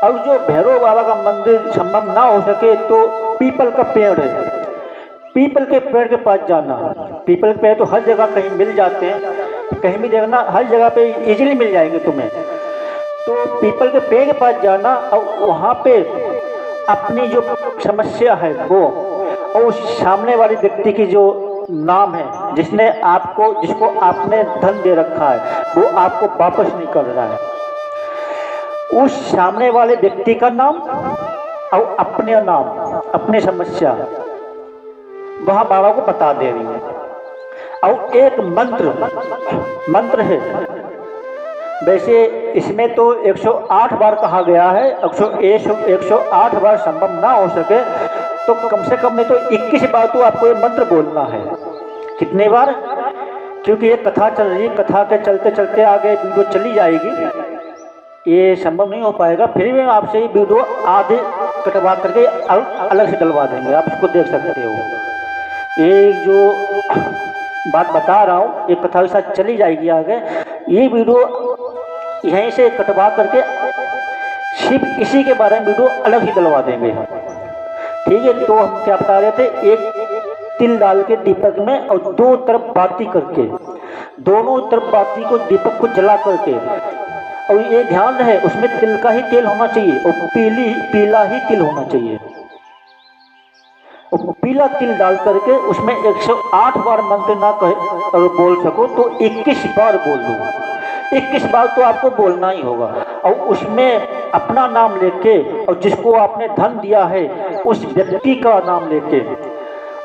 और जो भैरव बाबा का मंदिर संभव ना हो सके तो पीपल का पेड़ है, पीपल के पेड़ के पास जाना। पीपल के पेड़ तो हर जगह कहीं मिल जाते हैं, कहीं भी देखना, हर जगह पे इजीली मिल जाएंगे तुम्हें। तो पीपल के पेड़ के पास जाना और वहाँ पे अपनी जो समस्या है वो, और उस सामने वाले व्यक्ति की जो नाम है, जिसको आपने धन दे रखा है, वो आपको वापस नहीं कर रहा है, उस सामने वाले व्यक्ति का नाम और अपने नाम, अपनी समस्या वहाँ बाबा को बता दे रही है। और एक मंत्र है, वैसे इसमें तो 108 बार कहा गया है, 108 बार संभव ना हो सके तो कम से कम नहीं तो 21 बार तो आपको ये मंत्र बोलना है। कितने बार? क्योंकि ये कथा चल रही है, कथा के चलते चलते आगे वीडियो चली जाएगी, ये संभव नहीं हो पाएगा। फिर भी आपसे ये वीडियो आधे कटवा करके अलग से डलवा देंगे, आप इसको देख सकते हो। ये जो बात बता रहा हूँ ये कथा के साथ चली जाएगी आगे, ये वीडियो यहीं से कटवा करके सिर्फ इसी के बारे में वीडियो अलग ही डलवा देंगे हम। ठीक है, तो हम क्या बता रहे थे, एक तिल डाल के दीपक में और दो तरफ बाती करके, दोनों तरफ बाती को दीपक को जला करके, और ये ध्यान रहे उसमें तिल का ही तेल होना चाहिए और पीला ही तिल होना चाहिए। और पीला तिल डाल करके उसमें 108 बार मंत्र ना कहे और बोल सको तो 21 बार बोल दो। 21 बार तो आपको बोलना ही होगा, और उसमें अपना नाम लेके और जिसको आपने धन दिया है उस व्यक्ति का नाम लेके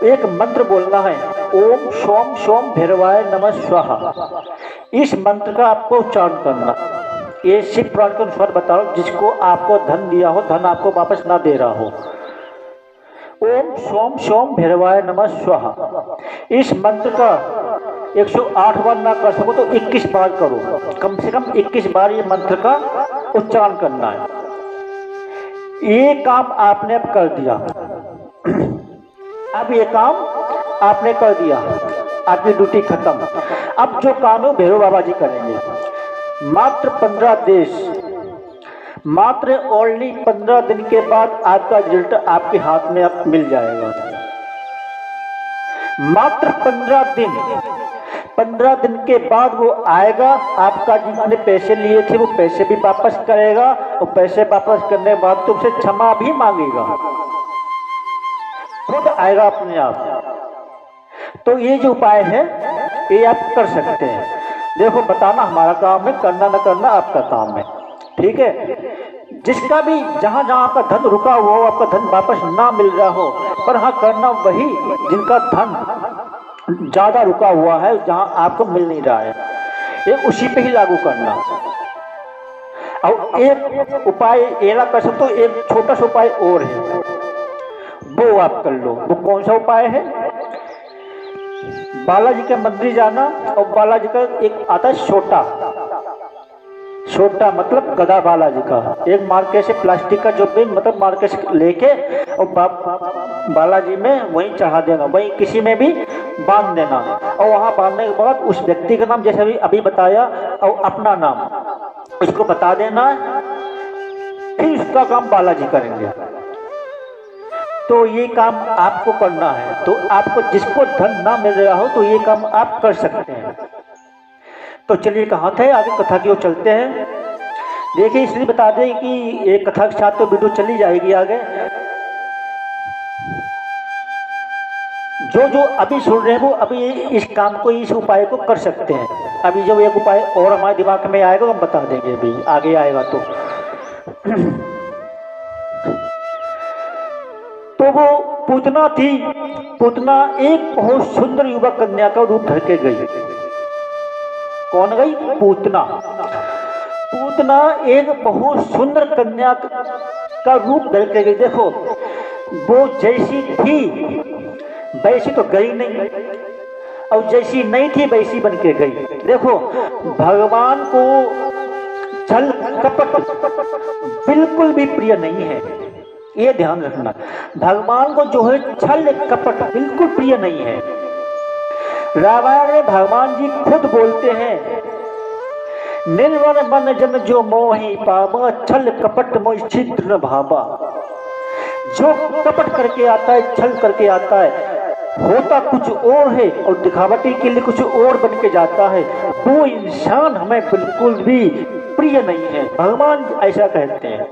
एक मंत्र बोलना है, ओम सोम सोम भैरवाय नमः स्वाहा। इस मंत्र का आपको उच्चारण करना। ये शिव पुराण के अनुसार बता रहा हूं, जिसको आपको धन दिया हो, धन आपको वापस ना दे रहा हो, ओम सोम सोम भैरवाय नमः स्वाहा। इस मंत्र का 108 बार ना कर सको तो 21 बार करो, कम से कम 21 बार ये मंत्र का उच्चारण करना है। ये काम आपने अब कर दिया। अब ये काम आपने कर दिया, आपकी ड्यूटी खत्म। अब जो काम है भैरव बाबा जी करेंगे। मात्र 15 देश, मात्र ओनली 15 दिन के बाद आपका रिजल्ट आपके हाथ में अब मिल जाएगा। मात्र 15 दिन के बाद वो आएगा, आपका जितने पैसे लिए थे वो पैसे भी वापस करेगा, और पैसे वापस करने के बाद तुमसे क्षमा भी मांगेगा, खुद आएगा अपने आप। तो ये जो उपाय है ये आप कर सकते हैं। देखो, बताना हमारा काम है, करना न करना आपका काम है। ठीक है, जिसका भी जहां जहां आपका धन रुका हुआ हो, आपका धन वापस ना मिल रहा हो, पर हाँ करना वही जिनका धन ज्यादा रुका हुआ है, जहां आपको मिल नहीं रहा है, ये उसी पे ही लागू करना। और एक उपाय ये ना कर सकते, एक छोटा सा उपाय और है, वो आप कर लो। वो कौन सा उपाय है? बालाजी के मंदिर जाना, और बालाजी का एक आता है छोटा मतलब गदा बालाजी का, एक मार्केट से प्लास्टिक का जो भी मतलब मार्केट से लेके और बालाजी में वहीं चढ़ा देना, वहीं किसी में भी बांध देना, और वहां बांधने के बाद उस व्यक्ति का नाम जैसे अभी बताया और अपना नाम उसको बता देना, फिर उसका काम बालाजी करेंगे। तो ये काम आपको करना है। तो आपको जिसको धन ना मिल रहा हो तो ये काम आप कर सकते हैं। तो चलिए कहाँ थे, आगे कथा की ओर चलते हैं। देखिए, इसलिए बता दें कि एक कथा के साथ तो वीडियो चली जाएगी आगे। जो अभी सुन रहे हैं वो अभी इस काम को, इस उपाय को कर सकते हैं। अभी जब एक उपाय और हमारे दिमाग में आएगा तो हम बता देंगे, अभी आगे आएगा तो वो पूतना थी। पूतना एक बहुत सुंदर युवक कन्या का रूप धर के गई। कौन गई? पूतना। पूतना एक बहुत सुंदर कन्या का रूप धर के गई। देखो, वो जैसी थी वैसी तो गई नहीं, और जैसी नहीं थी वैसी बन के गई। देखो, भगवान को छल कपट बिल्कुल भी प्रिय नहीं है, ये ध्यान रखना। भगवान को जो है छल कपट बिल्कुल प्रिय नहीं है। रामायण में भगवान जी खुद बोलते हैं, निर्मल मन जन जो मोहि पावा, छल कपट मोहि छिद्र न भावा। जो कपट करके आता है, छल करके आता है, होता कुछ और है और दिखावटी के लिए कुछ और बन के जाता है, वो इंसान हमें बिल्कुल भी प्रिय नहीं है। भगवान ऐसा कहते हैं।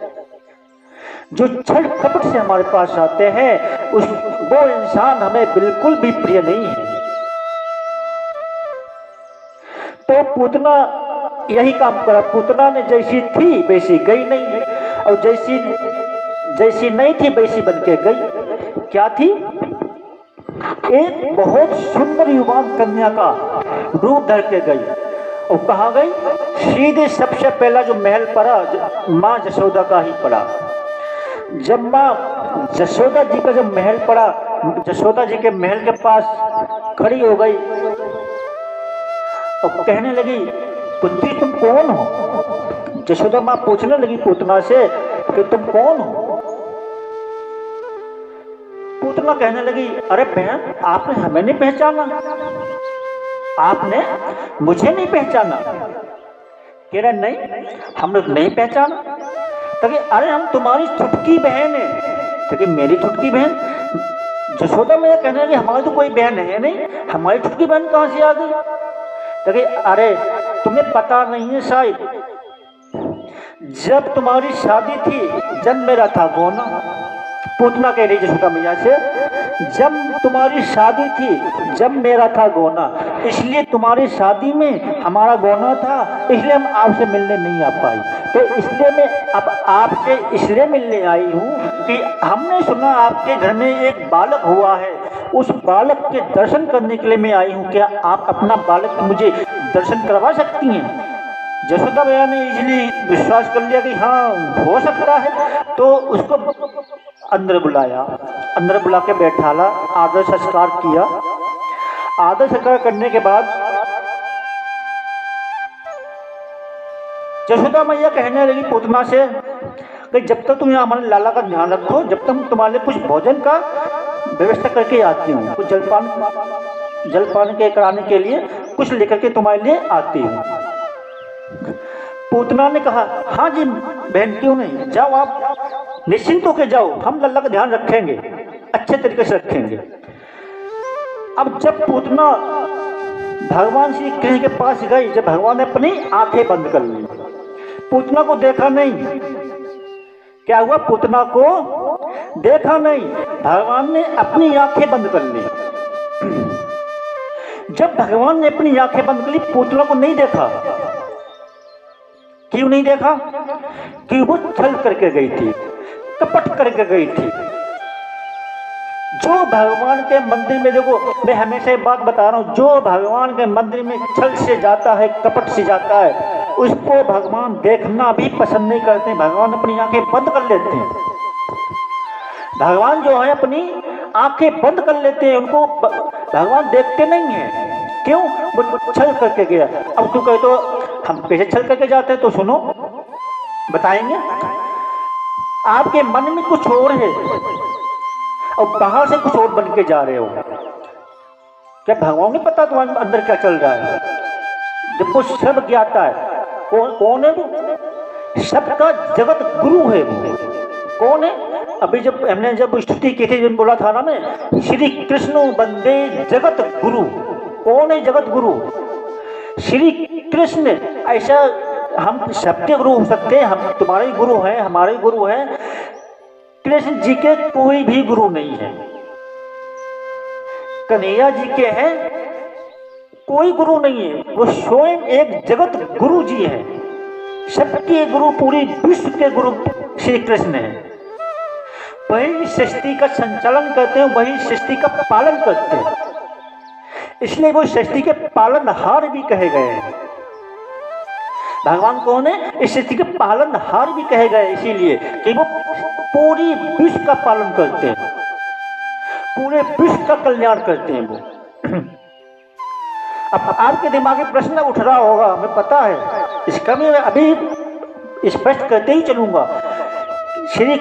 जो छल कपट से हमारे पास आते हैं वो इंसान हमें बिल्कुल भी प्रिय नहीं है। तो पूतना यही काम करा। पूतना ने जैसी थी वैसी गई नहीं, और जैसी नहीं थी वैसी बन के गई। क्या थी? एक बहुत सुंदर युवान कन्या का रूप धर के गई। और कहाँ गई? सीधे सबसे पहला जो महल पड़ा माँ जसोदा का ही पड़ा। जब माँ जसोदा जी का जब महल पड़ा, जसोदा जी के महल के पास खड़ी हो गई और कहने लगी, पुत्री तुम कौन हो? जसोदा माँ पूछने लगी पूतना से कि तुम कौन हो? पूतना कहने लगी, अरे बहन, आपने हमें नहीं पहचाना, आपने मुझे नहीं पहचाना? कह रहे नहीं, हमने नहीं पहचाना। तो कि अरे हम तुम्हारी छुटकी बहन है। तो कि मेरी छुटकी बहन? जसोदा मैया कहने लगी हमारी तो कोई बहन है नहीं, हमारी छुटकी बहन कहाँ से आ गई? तो कि अरे तुम्हें पता नहीं है शायद, जब तुम्हारी शादी थी जब मेरा था गोना। पूतना कह रही जसोदा मैया से, जब तुम्हारी शादी थी जब मेरा था गोना, इसलिए तुम्हारी शादी में हमारा गोना था, इसलिए हम आपसे मिलने नहीं आ पाई। तो इसलिए मैं अब आपसे इसलिए मिलने आई हूँ कि हमने सुना आपके घर में एक बालक हुआ है, उस बालक के दर्शन करने के लिए मैं आई हूँ। क्या आप अपना बालक मुझे दर्शन करवा सकती हैं? जसोदा मैया ने इजीली विश्वास कर लिया कि हाँ हो सकता है। तो उसको अंदर बुलाया, अंदर बुला के बैठाला, आदर संस्कार किया। आदर संस्कार करने के बाद जसोदा मैया कहने लगी पूतना से कि जब तक तुम यहाँ हमारे लाला का ध्यान रखो, जब तक तुम्हारे लिए कुछ भोजन का व्यवस्था करके आती हूँ, कुछ जलपान के कराने के लिए कुछ लेकर के तुम्हारे लिए आती हूँ। पूतना ने कहा हाँ जी बहन, क्यों नहीं, जाओ आप निश्चिंत होकर जाओ, हम लल्ला का ध्यान रखेंगे, अच्छे तरीके से रखेंगे। अब जब पूतना भगवान श्री कृष्ण के पास गई, जब भगवान ने अपनी आंखें बंद कर ली, पूतना को देखा नहीं। क्या हुआ? पूतना को देखा नहीं, भगवान ने अपनी आंखें बंद कर ली। जब भगवान ने अपनी आंखें बंद कर ली, पूतना को नहीं देखा। क्यों नहीं देखा? कि वो छल करके गई थी, कपट करके गई थी। जो भगवान के मंदिर में, देखो मैं हमेशा एक बात बता रहा हूँ, जो भगवान के मंदिर में छल से जाता है, कपट से जाता है, उसको भगवान देखना भी पसंद नहीं करते। भगवान अपनी आंखें बंद कर लेते हैं। भगवान जो है अपनी आंखें बंद कर लेते हैं, उनको भगवान देखते नहीं है। क्यों? वो छल करके गया। अब तू कहे तो हम कैसे छल करके जाते हैं, तो सुनो बताएंगे। आपके मन में कुछ और है और बाहर से कुछ और बन के जा रहे हो। क्या भगवान ने पता तुम्हारे अंदर क्या चल रहा है? जब वो सब ज्ञाता है। कौन है वो? सबका जगत गुरु है वो। कौन है? अभी जब हमने स्तुति की थी, जब बोला था ना मैं, श्री कृष्ण वंदे जगत गुरु। कौन है जगत गुरु? श्री कृष्ण। ऐसा हम सबके गुरु हो सकते हैं, हम तुम्हारे गुरु हैं, हमारे गुरु हैं। कृष्ण जी के कोई भी गुरु नहीं है, कन्हैया जी के हैं कोई गुरु नहीं है। वो स्वयं एक जगत गुरु जी हैं। सबके गुरु, पूरी विश्व के गुरु श्री कृष्ण है। वही सृष्टि का संचालन करते हैं, वही सृष्टि का पालन करते हैं, इसलिए वो सृष्टि के पालनहार भी कहे गए हैं। भगवान कौन है? इस सृष्टि के पालनहार भी कहे गए, इसीलिए कि वो पूरी विश्व का पालन करते हैं, पूरे विश्व का कल्याण करते हैं वो। अब आपके दिमाग में प्रश्न उठ रहा होगा, हमें पता है, इसका मैं अभी स्पष्ट करते ही चलूंगा। श्री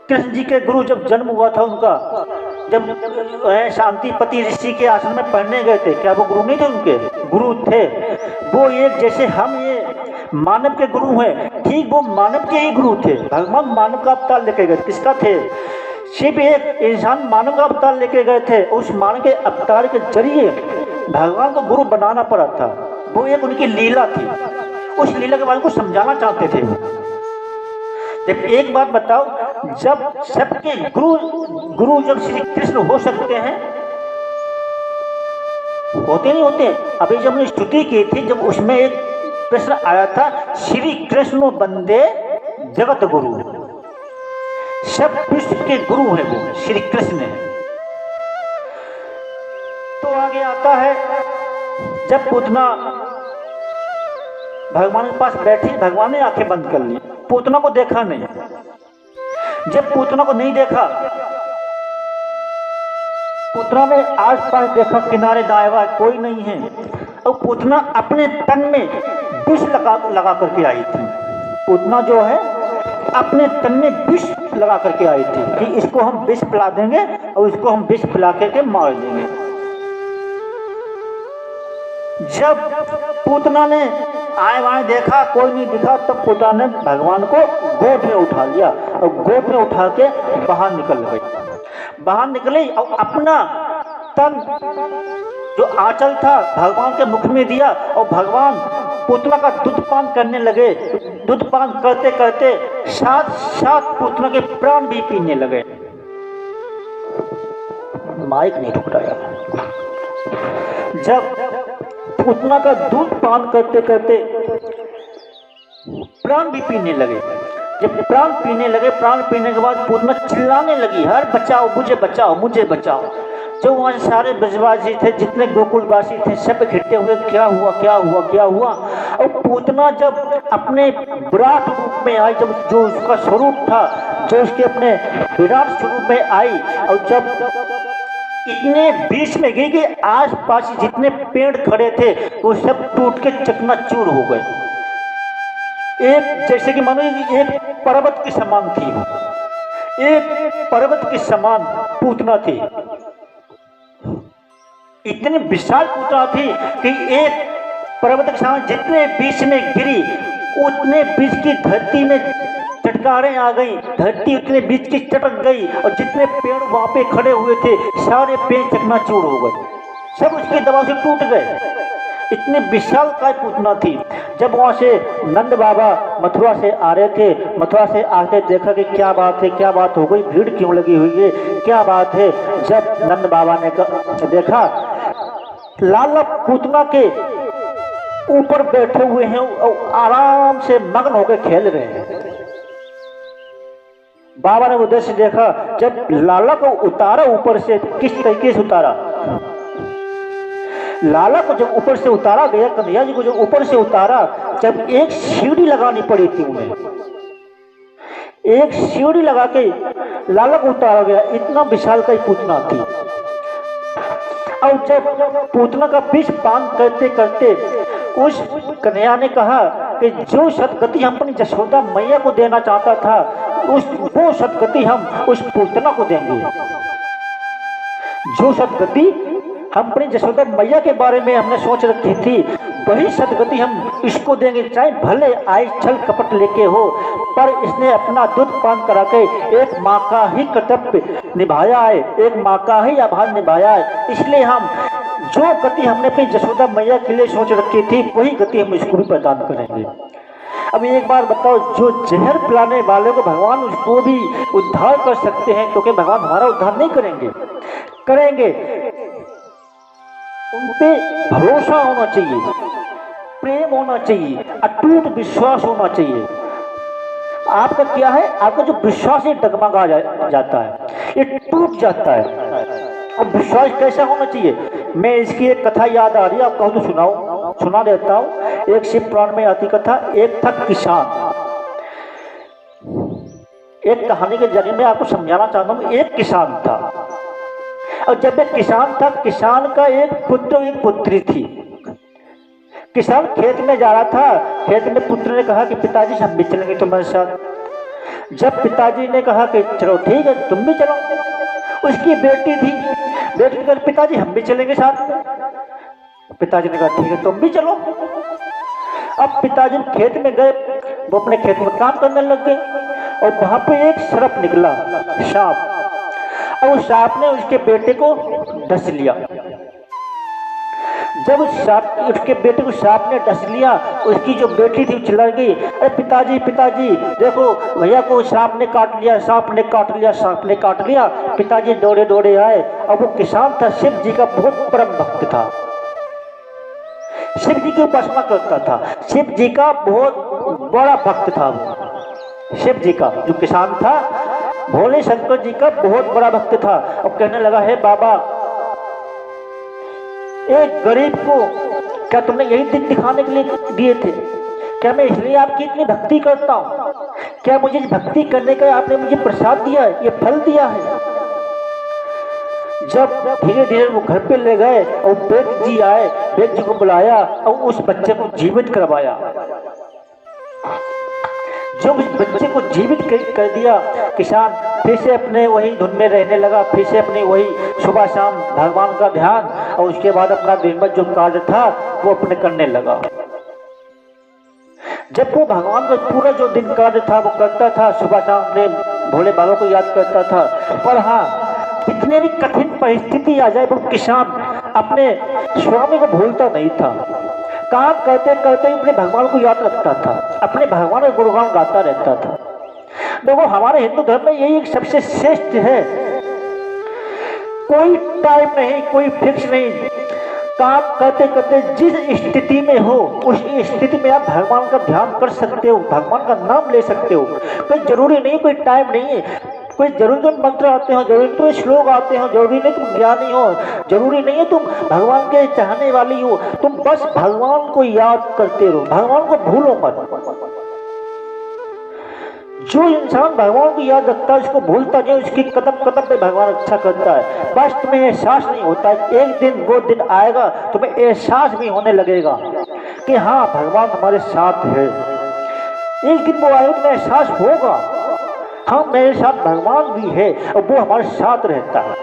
कृष्ण जी के गुरु जब जन्म हुआ था उनका, जब शांतिपति ऋषि के आश्रम में पढ़ने गए थे, क्या वो गुरु नहीं थे? उनके गुरु थे वो। एक जैसे हम ये मानव के गुरु हैं, ठीक वो मानव के ही गुरु थे। भगवान मानव का अवतार लेके गए, किसका थे? सिर्फ एक इंसान मानव का अवतार लेके गए थे। उस मानव के अवतार के जरिए भगवान को गुरु बनाना पड़ा था। वो एक उनकी लीला थी, उस लीला के बारे को समझाना चाहते थे वो। जब एक बात बताओ, जब सबके गुरु जब श्री कृष्ण हो सकते हैं, होते नहीं होते? अभी जब हमने स्तुति की थी, जब उसमें एक प्रश्न आया था, श्री कृष्ण वंदे जगत गुरु। सब विश्व के गुरु है वो श्री कृष्ण है। तो आगे आता है, जब पूतना भगवान के पास बैठी, भगवान ने आंखें बंद कर ली, पूतना को देखा नहीं। जब पूतना को नहीं देखा, पूतना ने आस पास देखा, किनारे दाएं कोई नहीं है, और पूतना अपने तन में विष लगा करके आई थी। पूतना जो है अपने तन में विष लगा करके आई थी कि इसको हम विष पिला देंगे और इसको हम विष पिला करके मार देंगे। जब पूतना ने आए वाए देखा, कोई नहीं दिखा, तब पूतना ने भगवान को गोद में उठा लिया और गोद में उठा के बाहर निकल गई। बाहर निकली और अपना तन जो आंचल था भगवान के मुख में दिया और भगवान पूतना का दूध पान करने लगे। दूध पान करते करते साथ साथ पूतना के प्राण भी पीने लगे। माइक नहीं रुक रहा। जब पूतना का दूध पान करते करते प्राण भी पीने लगे, जब प्राण पीने लगे, प्राण पीने के बाद पूतना चिल्लाने लगी, हर बचाओ मुझे, बचाओ मुझे, बचाओ। जो वहाँ सारे ब्रजवासी थे, जितने गोकुलवासी थे, सब इकट्ठे हुए, क्या हुआ क्या हुआ क्या हुआ। और पूतना जब अपने विराट रूप में आई, जब जो उसका स्वरूप था, जो उसके अपने विराट स्वरूप में आई और जब इतने बीच में गई कि आस पास जितने पेड़ खड़े थे वो सब टूट के चकनाचूर हो गए। एक जैसे कि मानो एक पर्वत के समान थी वो, एक पर्वत के समान पूतना थी। इतनी विशाल पूतना थी कि एक पर्वत के समान जितने बीच में गिरी उतने बीच की धरती में चटकारें आ गई, धरती उतने बीच की चटक गई और जितने पेड़ वहां पे खड़े हुए थे सारे पेड़ चकनाचूर हो गए, सब उसके दबाव से टूट गए। इतने विशाल काय पूतना थी। जब वहां से नंद बाबा मथुरा से आ रहे थे, मथुरा से आके देखा कि क्या बात है, क्या बात हो गई, भीड़ क्यों लगी हुई है, क्या बात है। जब नंद बाबा ने देखा लाला पूतना के ऊपर बैठे हुए हैं और आराम से मग्न होकर खेल रहे हैं। बाबा ने उधर देखा, जब लाला को उतारा ऊपर से, किस तरीके से उतारा, लाला को जब ऊपर से उतारा गया, कन्हैया जी को जब ऊपर से उतारा, जब एक सीढ़ी लगानी पड़ी थी उन्हें, एक सीढ़ी लगा के लाला को उतारा गया। इतना विशाल का पूतना थी। और जब पूतना का विष पान करते करते उस कन्हैया ने कहा कि जो सदगति हम अपनी जशोदा मैया को देना चाहता था, वो सदगति हम उस पूतना को देंगे। जो सदगति हम अपनी जशोदा मैया के बारे में हमने सोच रखी थी, वही सदगति हम इसको देंगे, चाहे भले आई छल कपट लेके हो, पर इसने अपना दूध पान करा के एक माँ का ही कर्तव्य निभाया है, एक माँ का ही आभार निभाया है। इसलिए हम जो गति हमने अपनी जशोदा मैया के लिए सोच रखी थी, वही गति हम इसको भी प्रदान करेंगे। अब एक बार बताओ, जो जहर पिलाने वाले को भगवान उसको भी उद्धार कर सकते हैं, क्योंकि भगवान हमारा उद्धार नहीं करेंगे, करेंगे। उन पे भरोसा होना चाहिए, प्रेम होना चाहिए, अटूट विश्वास होना चाहिए। आपका क्या है, आपका जो विश्वास है डगमगा जाता है, ये टूट जाता है। और विश्वास कैसा होना चाहिए, मैं इसकी एक कथा याद आ रही है, आप कहूँ तो सुना देता हूँ। एक शिव पुराण में आती कथा, एक था किसान। एक कहानी के जरिए मैं आपको समझाना चाहता हूँ। एक किसान था और जब एक किसान था, किसान का एक पुत्र एक पुत्री थी। किसान खेत में जा रहा था, खेत में पुत्र ने कहा कि पिताजी हम भी चलेंगे तुम्हारे साथ। जब पिताजी ने कहा कि चलो ठीक है तुम भी चलो, उसकी बेटी थी, बेटी ने कहा पिताजी हम भी चलेंगे साथ में। पिताजी ने कहा ठीक है तुम भी चलो। अब पिताजी खेत में गए, वो अपने खेत में काम करने लग गए और वहां पे एक सर्प निकला, सांप, और उस सांप ने उसके बेटे को डस लिया। जब उसके बेटे को सांप ने डस लिया, उसकी जो बेटी थी चिल्ला गई, अरे पिताजी पिताजी देखो भैया को सांप ने काट लिया, सांप ने काट लिया, सांप ने काट लिया। पिताजी दौड़े दौड़े आए और वो किसान था, शिव जी का बहुत परम भक्त था, शिव जी की उपासना करता था, शिव जी का बहुत बड़ा भक्त था वो। शिव जी का जो किसान था, भोले शंकर जी का बहुत बड़ा भक्त था। और कहने लगा, है बाबा, एक गरीब को क्या तुमने यही दिन दिखाने के लिए दिए थे? क्या मैं इसलिए आपकी इतनी भक्ति करता हूँ? क्या मुझे भक्ति करने का आपने मुझे प्रसाद दिया है, ये फल दिया है? जब धीरे धीरे वो घर पे ले गए और वैद्य जी आए, वैद्य जी को बुलाया और उस बच्चे को जीवित करवाया। जब उस बच्चे को जीवित कर दिया, किसान फिर से अपने वही धुन में रहने लगा, फिर से अपने वही सुबह शाम भगवान का ध्यान, और उसके बाद अपना दिन भर जो कार्य था वो अपने करने लगा। जब वो भगवान का पूरा जो दिन कार्य था वो करता था, सुबह शाम अपने भोले बाबा को याद करता था। पर हाँ, कितने भी कठिन परिस्थिति आ जाए वो किसान अपने स्वामी को भूलता नहीं था। काम करते करते अपने भगवान को याद रखता था, अपने भगवान का गुणगान गाता रहता था। देखो हमारे हिंदू धर्म में यही एक सबसे श्रेष्ठ है। कोई टाइम नहीं, कोई फिक्स नहीं, काम करते करते जिस स्थिति में हो उस स्थिति में आप भगवान का ध्यान कर सकते हो, भगवान का नाम ले सकते हो। कोई जरूरी नहीं, कोई टाइम नहीं है, कोई जरूरी तो मंत्र आते हो, जरूरी तो श्लोक आते हो, जरूरी नहीं तुम ज्ञानी हो, जरूरी नहीं है तुम भगवान के चाहने वाली हो। तुम बस भगवान को याद करते रहो, भगवान को भूलो मत। जो इंसान भगवान को याद रखता है उसको भूलता नहीं, उसकी कदम कदम पे भगवान अच्छा करता है। बस तुम्हें एहसास नहीं होता है, एक दिन वो दिन आएगा तुम्हें एहसास भी होने लगेगा कि हाँ भगवान हमारे साथ है। एक दिन वो आएगा तुम्हें एहसास होगा हाँ मेरे साथ भगवान भी है और वो हमारे साथ रहता है।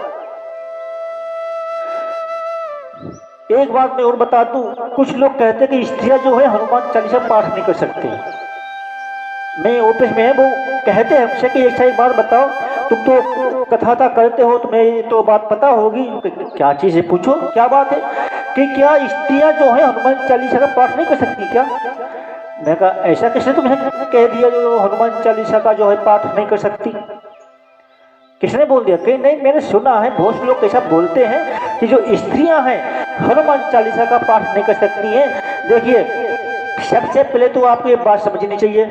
एक बात मैं और बता दूं, कुछ लोग कहते हैं कि स्त्रियां जो है हनुमान चालीसा पाठ नहीं कर सकती। मैं ऑफिस में है, वो कहते हैं हमसे कि एक बार बताओ, तुम तो कथा करते हो, तुम्हें तो बात पता होगी। क्या चीज़ है पूछो, क्या बात है कि क्या स्त्रियां जो है हनुमान चालीसा का पाठ नहीं कर सकती क्या? मैं कहा ऐसा किसने तुम्हें कह दिया जो हनुमान चालीसा का जो है पाठ नहीं कर सकती? किसने बोल दिया? कि नहीं, मैंने सुना है बहुत लोग ऐसा बोलते हैं कि जो स्त्रियां हैं हनुमान चालीसा का पाठ नहीं कर सकती हैं। देखिए सबसे पहले तो आपको ये बात समझनी चाहिए,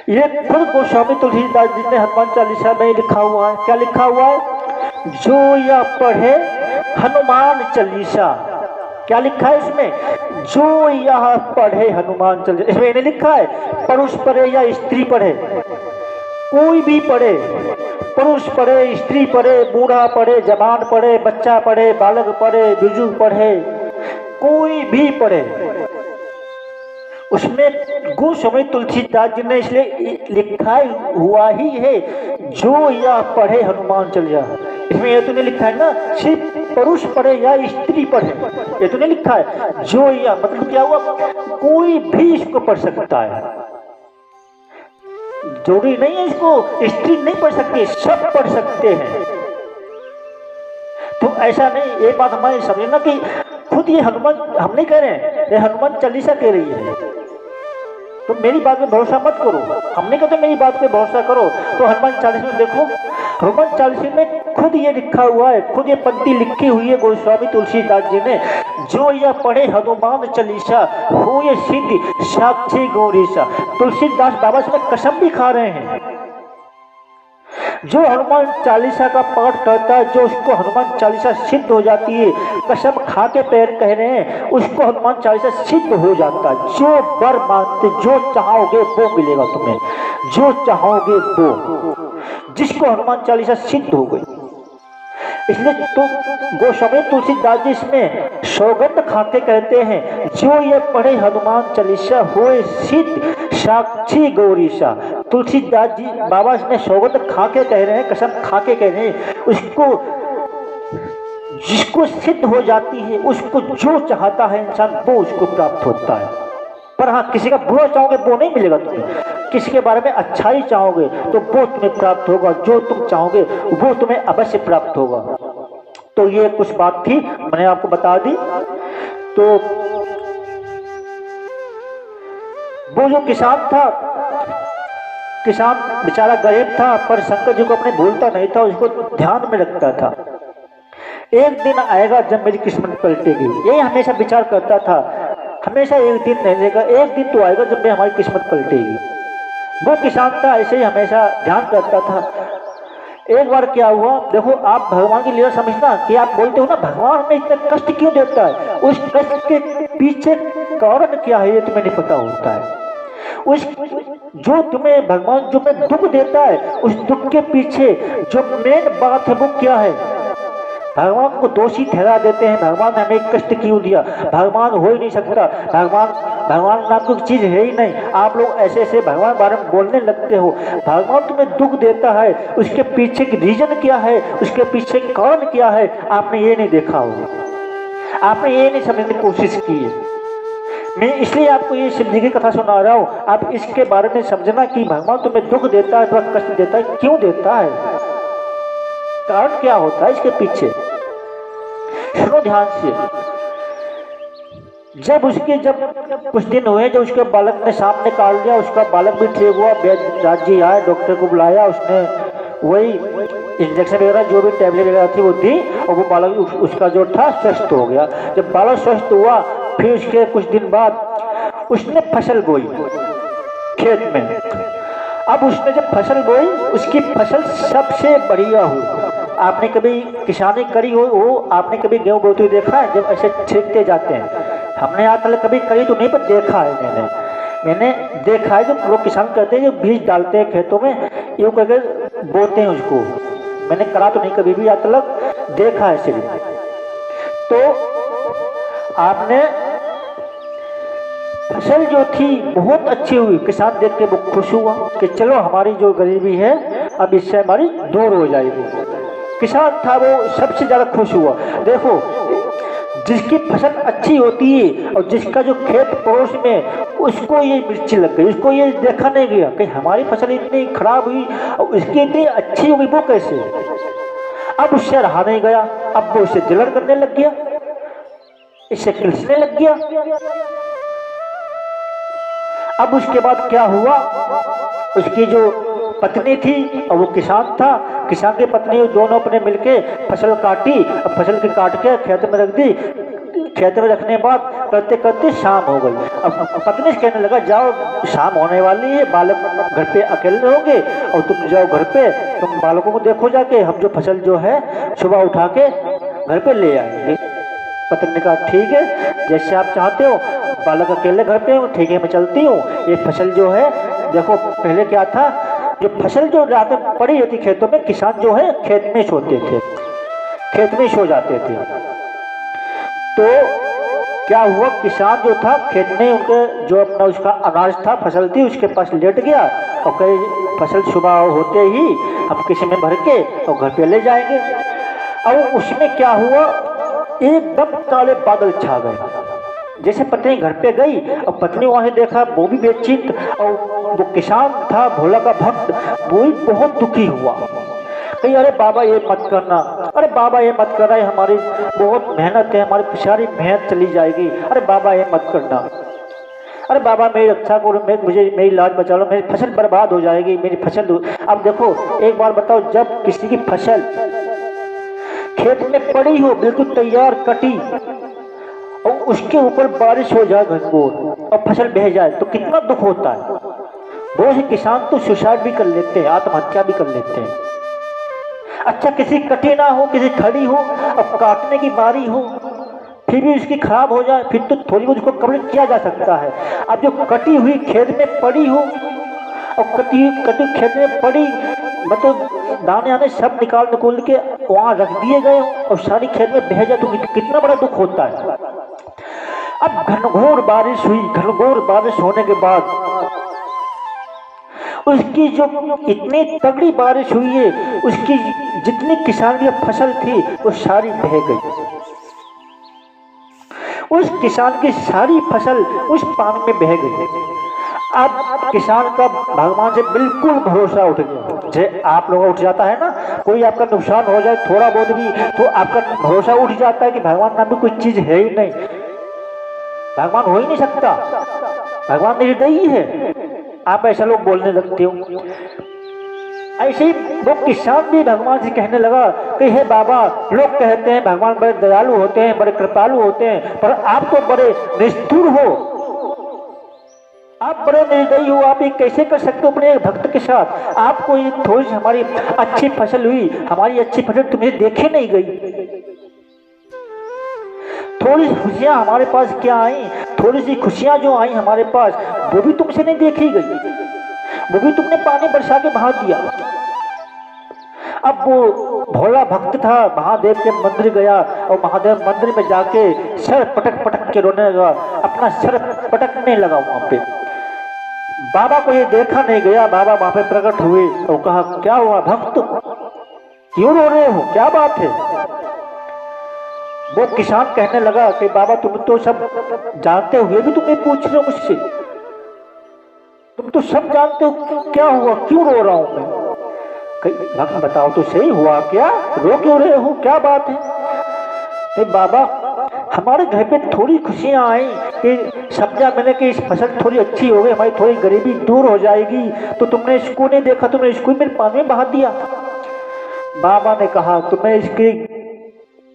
ये खुद गोस्वामी तुलसीदास जी ने हनुमान चालीसा में लिखा हुआ है। क्या लिखा हुआ है? जो या पढ़े हनुमान चालीसा। क्या लिखा है इसमें? जो यह पढ़े हनुमान चालीसा। इसमें इन्हें लिखा है पुरुष पढ़े या स्त्री पढ़े, कोई भी पढ़े, पुरुष पढ़े, स्त्री पढ़े, बूढ़ा पढ़े, जवान पढ़े, बच्चा पढ़े, बालक पढ़े, बुजुर्ग पढ़े, कोई भी पढ़े। उसमें गोस्वामी तुलसीदास जी ने इसलिए लिखा हुआ ही है जो या पढ़े हनुमान चालीसा। इसमें ये तो नहीं लिखा है ना सिर्फ पुरुष पढ़े या स्त्री पढ़े, ये तो नहीं लिखा है। जो या मतलब क्या हुआ, कोई भी इसको पढ़ सकता है, जरूरी नहीं है इसको स्त्री नहीं पढ़ सकती, सब पढ़ सकते हैं। तो ऐसा नहीं, ये बात हमारी समझना कि खुद ये हनुमान, हम नहीं कह रहे हैं, ये हनुमान चालीसा कह रही है। तो मेरी बात पे भरोसा मत करो, हमने कहते मेरी बात पे भरोसा करो। तो हनुमान चालीसा में देखो, हनुमान चालीसा में खुद ये लिखा हुआ है, खुद ये पंक्ति लिखी हुई है गोस्वामी तुलसीदास जी ने, जो यह पढ़े हनुमान चालीसा हो ये सिद्धि साक्षी गौरीसा। तुलसीदास बाबा इसमें कसम भी खा रहे हैं, जो हनुमान चालीसा का पाठ करता है, जो उसको हनुमान चालीसा सिद्ध हो जाती है, कसम खा के पैर कह रहे हैं, उसको हनुमान चालीसा सिद्ध हो जाता है। जो वर मांगते, जो चाहोगे वो मिलेगा तुम्हें, जो चाहोगे वो, जिसको हनुमान चालीसा सिद्ध हो गई। इसलिए तो गोस्वामी तुलसीदास जी इसमें सौगंध खाते कहते हैं, जो ये पढ़े हनुमान चालीसा होए सिद्ध साक्षी गौरीसा। तुलसीदास जी बाबा इसमें सौगंध खा के कह रहे हैं, कसम खा के कह रहे हैं, उसको जिसको सिद्ध हो जाती है, उसको जो चाहता है इंसान वो उसको प्राप्त होता है। पर हाँ, किसी का बुरा चाहोगे वो नहीं मिलेगा तुम्हें, किसी के बारे में अच्छाई चाहोगे तो वो तुम्हें प्राप्त होगा, जो तुम चाहोगे वो तुम्हें अवश्य प्राप्त होगा। तो ये कुछ बात थी, मैंने आपको बता दी। तो वो जो किसान था, किसान बेचारा गरीब था पर शंकर जी को अपने भूलता नहीं था, उसको ध्यान में रखता था। एक दिन आएगा जब मेरी किस्मत पलटेगी, यही हमेशा विचार करता था, हमेशा एक दिन नहीं रहेगा, एक दिन तो आएगा जब हमारी किस्मत पलटेगी। वो किसान था, ऐसे ही हमेशा ध्यान करता था। एक बार क्या हुआ, देखो आप भगवान की लीला समझना कि आप बोलते हो ना भगवान हमें इतना कष्ट क्यों देता है, उस कष्ट के पीछे कारण क्या है ये तुम्हें नहीं पता होता है। उस जो तुम्हें भगवान जो में दुख देता है, उस दुख के पीछे जो मेन बात है वो क्या है, भगवान को दोषी ठहरा देते हैं। भगवान ने हमें कष्ट क्यों दिया, भगवान हो ही नहीं सकता, भगवान नाम की चीज है ही नहीं। आप लोग ऐसे ऐसे भगवान बारे में बोलने लगते हो। भगवान तुम्हें दुख देता है, उसके पीछे की रीजन क्या है, उसके पीछे कारण क्या है, आपने ये नहीं देखा होगा, आपने ये नहीं समझने की कोशिश की है। मैं इसलिए आपको ये सिद्धि की कथा सुना रहा हूँ। आप इसके बारे में समझना कि भगवान तुम्हें दुख देता है, थोड़ा कष्ट देता है, क्यों देता है, कारण क्या होता है इसके पीछे। सुनो ध्यान से। जब कुछ दिन हुए, जब उसके बालक ने सांप ने काट लिया, उसका बालक भी ठीक हुआ, वैद्य जी आए, डॉक्टर को बुलाया, उसने वही इंजेक्शन वगैरह जो भी टैबलेट वगैरह थी वो दी, और वो बालक उसका जो था स्वस्थ हो गया। जब बालक स्वस्थ हुआ, फिर उसके कुछ दिन बाद उसने फसल बोई खेत में। अब उसने जब फसल बोई, उसकी फसल सबसे बढ़िया हुई। आपने कभी किसानी करी हो आपने कभी गेहूं बोते हुए देखा है, जब ऐसे छिड़कते जाते हैं। हमने आज तक कभी करी तो नहीं, पर देखा है मैंने देखा है। जब लोग किसान करते हैं, जो बीज डालते हैं खेतों में, यूँ करके बोते हैं उसको। मैंने करा तो नहीं कभी भी आज तक, देखा है सिर्फ। तो आपने फसल जो थी बहुत अच्छी हुई, किसान देख के वो खुश हुआ कि चलो हमारी जो गरीबी है अब इससे हमारी दूर हो जाएगी। किसान था वो सबसे ज्यादा खुश हुआ। देखो, जिसकी फसल अच्छी होती है और जिसका जो खेत पड़ोस में, उसको ये मिर्ची लग गई, उसको ये देखा नहीं गया कि हमारी फसल इतनी खराब हुई और इसकी इतनी अच्छी हुई, वो कैसे। अब उससे रहा नहीं गया, अब वो उससे जलन करने लग गया, इससे किलसने लग गया। अब उसके बाद क्या हुआ, उसकी जो पत्नी थी और वो किसान था, किसान की पत्नी, दोनों अपने मिलके फसल काटी। अब फसल की काट के खेत में रख दी। खेत में रखने के बाद करते करते शाम हो गई। अब पत्नी से कहने लगा, जाओ शाम होने वाली है, बालक घर पे अकेले रहोगे और तुम जाओ घर पे, तुम बालकों को देखो जाके, हम जो फसल जो है सुबह उठा के घर पे ले आएंगे। पत्नी ने कहा ठीक है, जैसे आप चाहते हो, बालक अकेले घर पे हो, ठीक है मैं चलती हूँ। ये फसल जो है, देखो पहले क्या था, जो फसल जो रात में पड़ी रहती खेतों में, किसान जो है खेत में सोते थे, खेत में सो जाते थे। तो क्या हुआ, किसान जो था खेत में, उनके जो अपना उसका अनाज था, फसल थी, उसके पास लेट गया और कहीं फसल सुबह होते ही हम किसी में भर के और घर पे ले जाएंगे। और उसमें क्या हुआ, एकदम काले बादल छा गए। जैसे पत्नी घर पे गई और पत्नी वहां से देखा, वो भी बेचिंत, और वो किसान था भोला का भक्त, वो भी बहुत दुखी हुआ। कहीं अरे बाबा ये मत करना, अरे बाबा ये मत करना, ये हमारी बहुत मेहनत है, हमारी सारी मेहनत चली जाएगी, अरे बाबा ये मत करना, अरे बाबा मेरी रक्षा करो, मुझे मेरी लाज बचा लो, मेरी फसल बर्बाद हो जाएगी, मेरी फसल। अब देखो एक बार बताओ, जब किसी की फसल खेत में पड़ी हो बिल्कुल तैयार कटी, और उसके ऊपर बारिश हो जाए घनघोर और फसल बह जाए, तो कितना दुख होता है। बहुत से किसान तो सुसाइड भी कर लेते हैं, आत्महत्या भी कर लेते हैं। अच्छा, किसी कटी ना हो, किसी खड़ी हो, अब काटने की बारी हो, फिर भी उसकी खराब हो जाए, फिर तो थोड़ी बहुत उसको कवर किया जा सकता है। अब जो कटी हुई खेत में पड़ी हो, और कटी खेत में पड़ी, मतलब दाने आने सब निकाल के वहां रख दिए गए और सारी खेत में बह जाए, तो कितना बड़ा दुख होता है। अब घनघोर बारिश हुई, घनघोर बारिश होने के बाद उसकी जो इतनी तगड़ी बारिश हुई है, उसकी जितनी किसान की फसल थी वो सारी बह गई। उस किसान की सारी फसल उस पानी में बह गई। अब किसान का भगवान से बिल्कुल भरोसा उठ गया। जैसे आप लोगों का उठ जाता है ना, कोई आपका नुकसान हो जाए थोड़ा बहुत भी, तो आपका भरोसा उठ जाता है कि भगवान नाम भी कोई चीज है ही नहीं, भगवान हो ही नहीं सकता, भगवान निर्दयी है, आप ऐसा लोग बोलने लगते हो। ऐसे ही वो किसान भी भगवान से कहने लगा कि हे बाबा, लोग कहते हैं भगवान बड़े दयालु होते हैं, बड़े कृपालु होते हैं, पर आप तो बड़े निष्ठुर हो, आप बड़े निर्दयी हो, आप ये कैसे कर सकते हो अपने भक्त के साथ। आपको ये थोड़ी सी हमारी अच्छी फसल हुई, हमारी अच्छी फसल तुम्हें देखे नहीं गई, थोड़ी खुशियां हमारे पास क्या आई, थोड़ी सी खुशियां जो आई हमारे पास, वो भी तुमसे नहीं देखी गई, वो भी तुमने पानी बरसा के बहा दिया। अब वो भोला भक्त था, महादेव के मंदिर गया और महादेव मंदिर में जाके सर पटक पटक के रोने लगा, अपना सर पटकने लगा। वहां पे बाबा को ये देखा नहीं गया, बाबा वहां पे प्रकट हुए और कहा, क्या हुआ भक्त, क्यों रो रहे हो, क्या बात है। वो किसान कहने लगा कि बाबा तुम तो सब जानते हुए भी तुम्हें पूछ रहे हो मुझसे, तुम तो सब जानते हो, क्या हुआ, क्यों रो रहा हूं मैं? भक्त बताओ तो सही, हुआ क्या, रो क्यों रहे हो, क्या बात है? नहीं बाबा, हमारे घर पे थोड़ी खुशियां आई कि समझा मैंने कि इस फसल थोड़ी अच्छी हो गई, हमारी थोड़ी गरीबी दूर हो जाएगी, तो तुमने इसको नहीं देखा, तुमने इसको मेरे पानी में बहा दिया। बाबा ने कहा तुम्हें इसके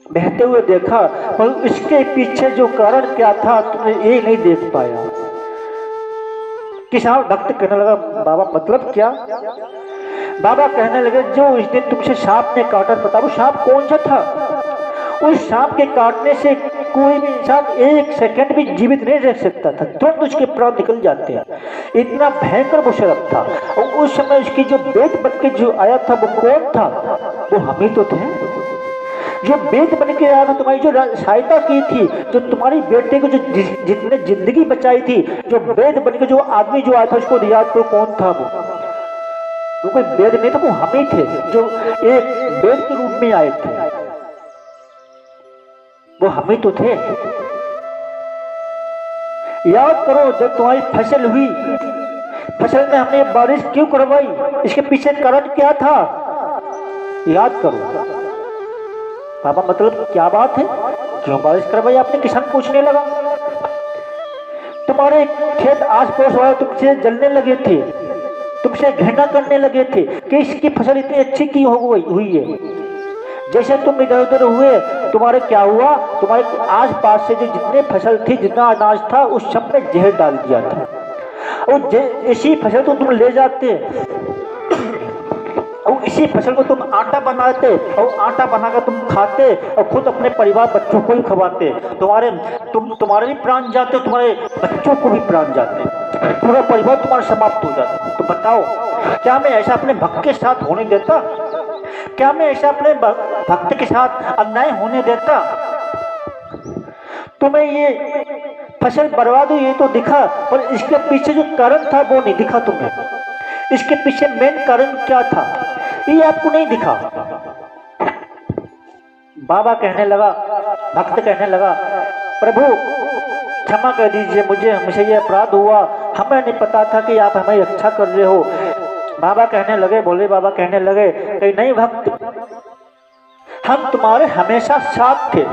बहते हुए देखा, पर इसके पीछे जो कारण क्या था तुमने ये नहीं देख पाया। किसान भक्त कहने लगा बाबा मतलब क्या? बाबा कहने लगे जो इस दिन तुमसे सांप ने काटा, पता वो सांप कौन सा था? उस सांप के काटने से कोई भी इंसान एक सेकंड भी जीवित नहीं रह सकता था, तुरंत उसके प्राण निकल जाते हैं, इतना भयंकर वो शराब था। और उस समय उसकी जो बेट बन के जो आया था वो कौन था? वो हम ही तो थे। जो बेट बन के आया था, तुम्हारी जो सहायता की थी, जो तुम्हारी बेटे को जो जितने जिंदगी बचाई थी, जो बेट बन के जो आदमी जो आया था उसको रियाज को कौन था? वो कोई वेद नहीं था, वो हम ही थे जो एक वेद के रूप में आए थे, वो हम ही तो थे। याद करो जब तुम्हारी फसल हुई, फसल में हमने बारिश क्यों करवाई, इसके पीछे कारण क्या था? याद करो। बाबा मतलब क्या बात है, क्यों बारिश करवाई आपने? किसान पूछने लगा। तुम्हारे खेत आस पड़ोस वाले तुमसे जलने लगे थे, तुमसे घृणा करने लगे थे कि इसकी फसल इतनी अच्छी क्यों हुई है। जैसे तुम इधर उधर हुए, तुम्हारे क्या हुआ, तुम्हारे आस पास से जो जितने फसल थी, जितना अनाज था, उस सब में जहर डाल दिया था। और इसी फसल को तुम ले जाते और इसी फसल को तुम आटा बनाते और आटा बनाकर तुम खाते और खुद अपने परिवार बच्चों को ही खवाते। तुम्हारे भी प्राण जाते, तुम्हारे बच्चों को भी प्राण जाते, पूरा परिवार तुम्हारा समाप्त हो जाता। तो बताओ क्या मैं ऐसा अपने भक्त के साथ होने देता? क्या मैं ऐसा अपने भक्त के साथ अन्याय होने देता? तुम्हें ये फसल बर्बाद हुई ये तो दिखा, पर इसके पीछे जो कारण था वो नहीं दिखा तुम्हें। इसके पीछे मेन कारण क्या था ये आपको नहीं दिखा। बाबा कहने लगा, भक्त कहने लगा प्रभु क्षमा कर दीजिए, मुझे ये अपराध हुआ, हमें नहीं पता था कि आप हमें रक्षा कर रहे हो। बाबा कहने लगे, बोले बाबा कहने लगे कि नहीं भक्त, हम तुम्हारे हमेशा साथ थे,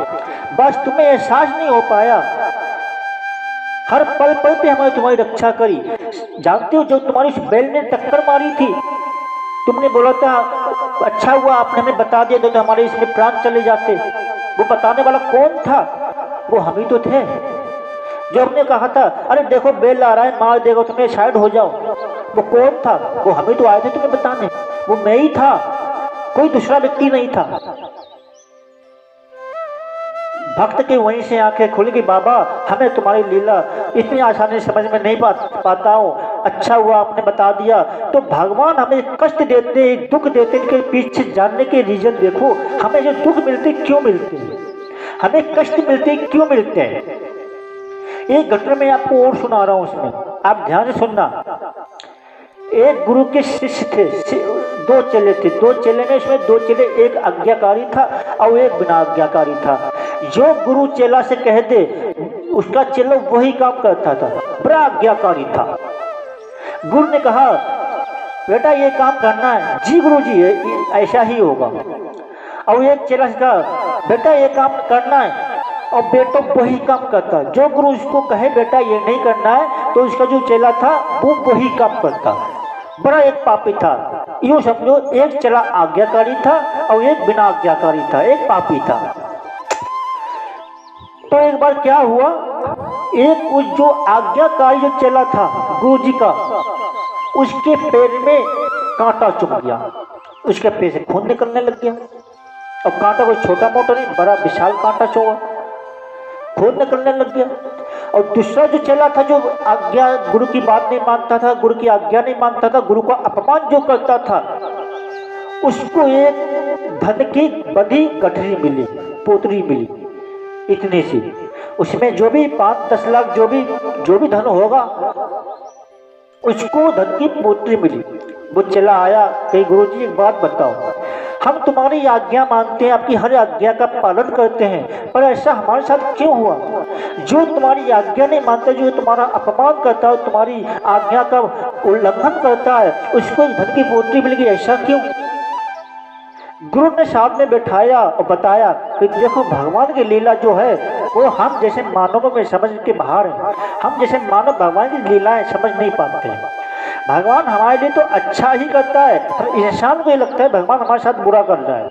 बस तुम्हें एहसास नहीं हो पाया। हर पल पल पे हमें तुम्हारी रक्षा करी। जानते हो जो तुम्हारी उस बैल ने टक्कर मारी थी, तुमने बोला था अच्छा हुआ आपने हमें बता दिया, तो हमारे इसमें प्राण चले जाते। वो बताने वाला कौन था? वो हम ही तो थे। जो हमने कहा था अरे देखो बैल आ रहा है, मार देगा तुम्हें, साइड हो जाओ, वो कौन था? वो हम ही तो आए थे तुम्हें बताने, वो मैं ही था, कोई दूसरा व्यक्ति नहीं था। भक्त के वहीं से आंखें खुल गई, बाबा हमें तुम्हारी लीला इतनी आसानी से समझ में नहीं पाता हूँ, अच्छा हुआ आपने बता दिया। तो भगवान हमें कष्ट देते, दुख देते, इनके पीछे जानने के रीजन देखो। हमें जो दुख मिलते क्यों मिलते हैं, हमें कष्ट मिलते क्यों मिलते हैं? एक घटना में आपको और सुना रहा हूँ, उसमें आप ध्यान से सुनना। एक गुरु के शिष्य थे, दो चेले थे, दो चेले में इसमें दो चेले, एक आज्ञाकारी था और एक बिना आज्ञाकारी था। जो गुरु चेला से कह दे उसका चेला वही काम करता था, बड़ा आज्ञाकारी था। गुरु ने कहा बेटा ये काम करना है, जी गुरु जी ऐसा ही होगा। और एक चेला से कहा बेटा ये काम करना है, और बेटा वही काम करता। जो गुरु उसको कहे बेटा ये नहीं करना है, तो उसका जो चेला था वो वही काम करता। बड़ा एक पापी था, यूं समझो एक चेला आज्ञाकारी था और एक बिना आज्ञाकारी था, एक पापी था। तो एक बार क्या हुआ, एक उस जो आज्ञाकारी जो चेला था गुरु जी का, उसके पैर में कांटा चुभ गया, उसके पैर से खून निकलने लग गया। और कांटा कोई छोटा मोटा नहीं, बड़ा विशाल कांटा चुभा, खून निकलने लग गया। और दूसरा जो चेला था, जो आज्ञा गुरु की बात नहीं मानता था, गुरु की आज्ञा नहीं मानता था, गुरु का अपमान जो करता था, उसको एक धन की बड़ी गठरी मिली, पोतरी मिली इतनी सी, उसमें जो भी 5-10 लाख जो भी धन होगा, उसको धन की पोतरी मिली। वो चला आया कि गुरु जी एक बात बताओ, हम तुम्हारी आज्ञा मानते हैं, आपकी हर आज्ञा का पालन करते हैं, पर ऐसा हमारे साथ क्यों हुआ? जो तुम्हारी आज्ञा नहीं मानता, जो तुम्हारा अपमान करता है, तुम्हारी आज्ञा का उल्लंघन करता है, उसको धन की पोटली मिल गई, ऐसा क्यों? गुरु ने साथ में बैठाया और बताया कि देखो, भगवान की लीला जो है वो हम जैसे मानवों में समझ के बाहर है। हम जैसे मानव भगवान की लीलाएं समझ नहीं पाते हैं। भगवान हमारे लिए तो अच्छा ही करता है, पर इंसान को ये लगता है भगवान हमारे साथ बुरा कर रहा है।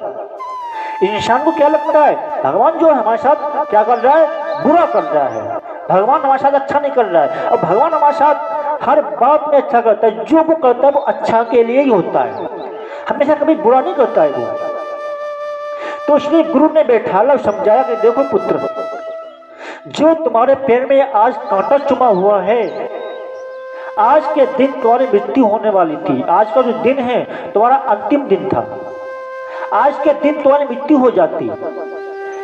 इंसान को क्या लगता है, भगवान जो है हमारे साथ क्या कर रहा है, बुरा कर रहा है। भगवान हमारे साथ अच्छा नहीं कर रहा है। और भगवान हमारे साथ हर बात में अच्छा करता है, जो वो करता है वो अच्छा के लिए ही होता है, हमेशा कभी बुरा नहीं करता है वो। तो इसलिए गुरु ने बैठाला, समझाया कि देखो पुत्र, जो तुम्हारे पैर में आज कांटा चुमा हुआ है, आज के दिन तुम्हारी मृत्यु होने वाली थी। आज का जो दिन है तुम्हारा अंतिम दिन था, आज के दिन तुम्हारी मृत्यु हो जाती,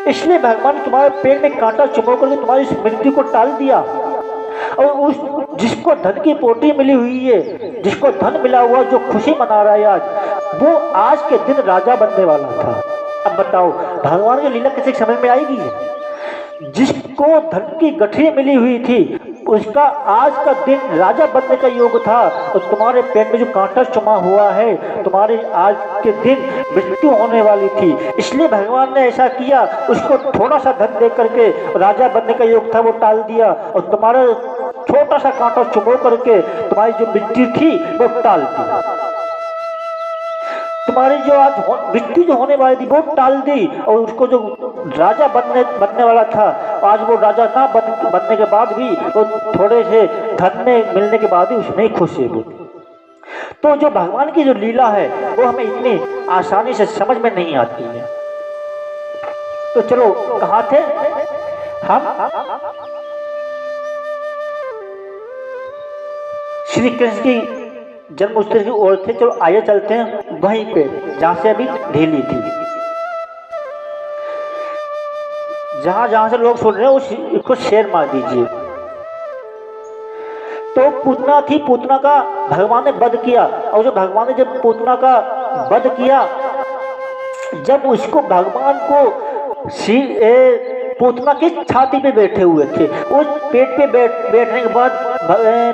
इसलिए भगवान तुम्हारे पैर में कांटा चुमा करके तुम्हारी इस मृत्यु को टाल दिया। और उस जिसको धन की पोटली मिली हुई है, जिसको धन मिला हुआ, जो खुशी मना रहा है आज, वो आज के दिन राजा बनने वाला था। अब बताओ भगवान की लीला किसी समझ में आएगी? जिसको धन की गठरी मिली हुई थी, उसका आज का दिन राजा बनने का योग था, और तुम्हारे पेट में जो कांटा चुमा हुआ है, तुम्हारे आज के दिन मृत्यु होने वाली थी, इसलिए भगवान ने ऐसा किया, उसको थोड़ा सा धन दे करके राजा बनने का योग था वो टाल दिया, और तुम्हारा छोटा सा कांटा चुभो करके तुम्हारी जो मृत्यु थी वो टाल दी। तुम्हारी जो आज मृत्यु जो होने वाली थी वो टाल दी, और उसको जो राजा बनने वाला था, आज वो राजा ना बनने के बाद भी वो थोड़े से धन में मिलने के बाद ही उसमें ही खुश है वो। तो जो भगवान की जो लीला है वो हमें इतनी आसानी से समझ में नहीं आती है। तो चलो कहाँ थे हम? श्री कृष्ण की जन्मस्थल की ओर थे। चलो आइए चलते हैं वहीं पे जहां से अभी ढीली थी, जहां से लोग सुन रहे हैं उसको शेर मार दीजिए। तो पूतना थी, पूतना का भगवान ने वध किया, और जो भगवान ने जब पूतना का वध किया, जब उसको भगवान को पूतना की छाती पे बैठे हुए थे, उस पेट पे बैठने के बाद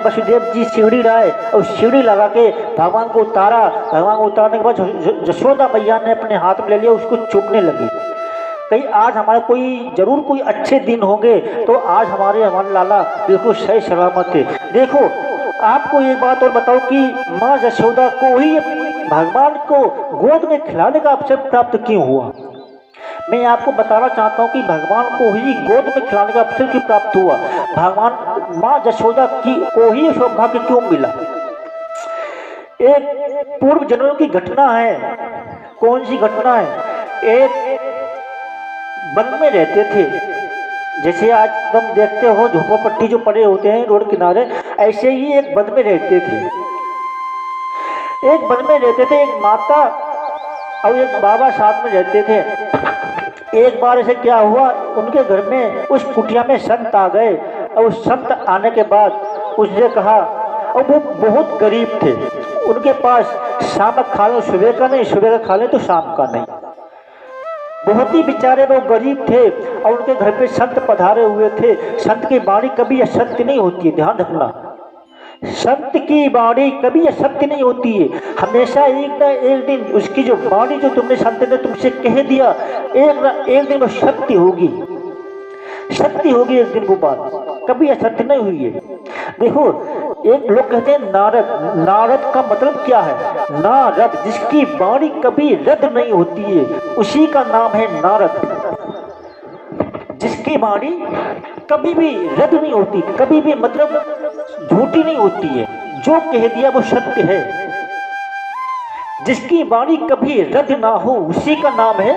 वसुदेव जी सीढ़ी लाए और सीढ़ी लगा के भगवान को उतारा। भगवान को उतारने के बाद यशोदा मैया ने अपने हाथ में ले लिया, उसको चूमने लगी। कहीं आज हमारे जरूर कोई अच्छे दिन होंगे, तो आज हमारे लाला बिल्कुल सही सलामत है। देखो आपको एक बात और बताओ कि माँ यशोदा को ही भगवान को गोद में खिलाने का अवसर प्राप्त क्यों हुआ? मैं आपको बताना चाहता हूँ कि भगवान को ही गोद में खिलाने का अवसर क्यों प्राप्त हुआ, भगवान माँ यशोदा को ही सौभाग्य क्यों मिला? एक पूर्व जन्मों की घटना है। कौन सी घटना है? एक वन में रहते थे, जैसे आज तुम देखते हो झोपड़पट्टी जो पड़े होते हैं रोड किनारे, ऐसे ही एक वन में रहते थे। एक वन में रहते थे, एक माता और एक बाबा साथ में रहते थे। एक बार ऐसे क्या हुआ, उनके घर में उस कुटिया में संत आ गए, और उस संत आने के बाद उसने कहा, और वो बहुत गरीब थे, उनके पास शाम का खा लो सुबह का नहीं, सुबह का खा ले तो शाम का नहीं, बहुत ही बेचारे वो गरीब थे। और उनके घर पे संत पधारे हुए थे। संत की वाणी कभी असत्य नहीं होती है, ध्यान रखना, संत की वाणी कभी असत्य नहीं होती है। हमेशा एक न एक दिन उसकी जो वाणी जो तुमने संत ने तुमसे कह दिया, एक न एक दिन वो सत्य होगी, सत्य होगी एक दिन, वो बात कभी असत्य नहीं हुई है। देखो एक लोग कहते हैं नारद, नारद का मतलब क्या है? नारद, जिसकी वाणी कभी रद्द नहीं होती है, उसी का नाम है नारद। जिसकी वाणी कभी भी रद्द नहीं होती, कभी भी मतलब झूठी नहीं होती है, जो कह दिया वो सत्य है। जिसकी वाणी कभी रद्द ना हो, उसी का नाम है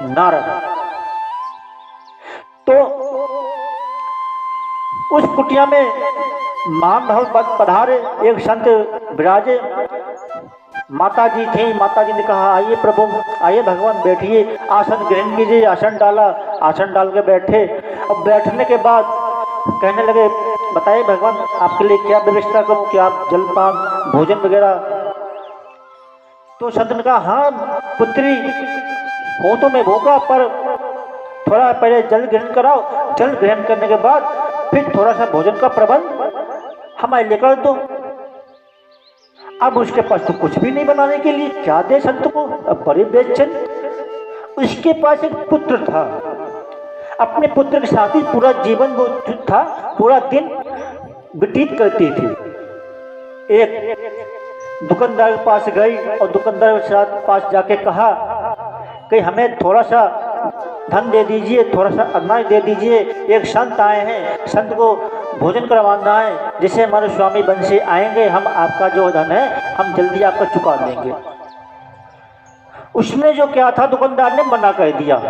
नारद। तो उस कुटिया में मान भाव पधारे एक संत विराजे। माता जी थी, माता जी ने कहा आइए प्रभु, आइए भगवान बैठिए, आसन ग्रहण कीजिए। आसन डाला, आसन डाल के बैठे। अब बैठने के बाद कहने लगे बताइए भगवान आपके लिए क्या व्यवस्था करूं, क्या आप जलपान भोजन वगैरह तो संत ने कहा, हाँ पुत्री, हो तो मैं भूखा, पर थोड़ा पहले जल ग्रहण कराओ, जल ग्रहण करने के बाद फिर थोड़ा सा भोजन का प्रबंध हमारे लिए कर दो। अब उसके पास तो कुछ भी नहीं बनाने के लिए, क्या दे संत को, अब बड़े बेचैन। उसके पास एक पुत्र था, अपने पुत्र के साथ ही पूरा जीवन वो था, पूरा दिन व्यतीत करती थी। एक दुकानदार के पास गई और दुकानदार के पास जाके कहा कि हमें थोड़ा सा धन दे दीजिए, थोड़ा सा अनाज दे दीजिए, एक संत आए हैं, संत को भोजन करवाना है, जिससे हमारे स्वामी बंसी आएंगे, हम आपका जो धन है हम जल्दी आपको चुका देंगे। उसने जो क्या था, दुकानदार ने मना कर दिया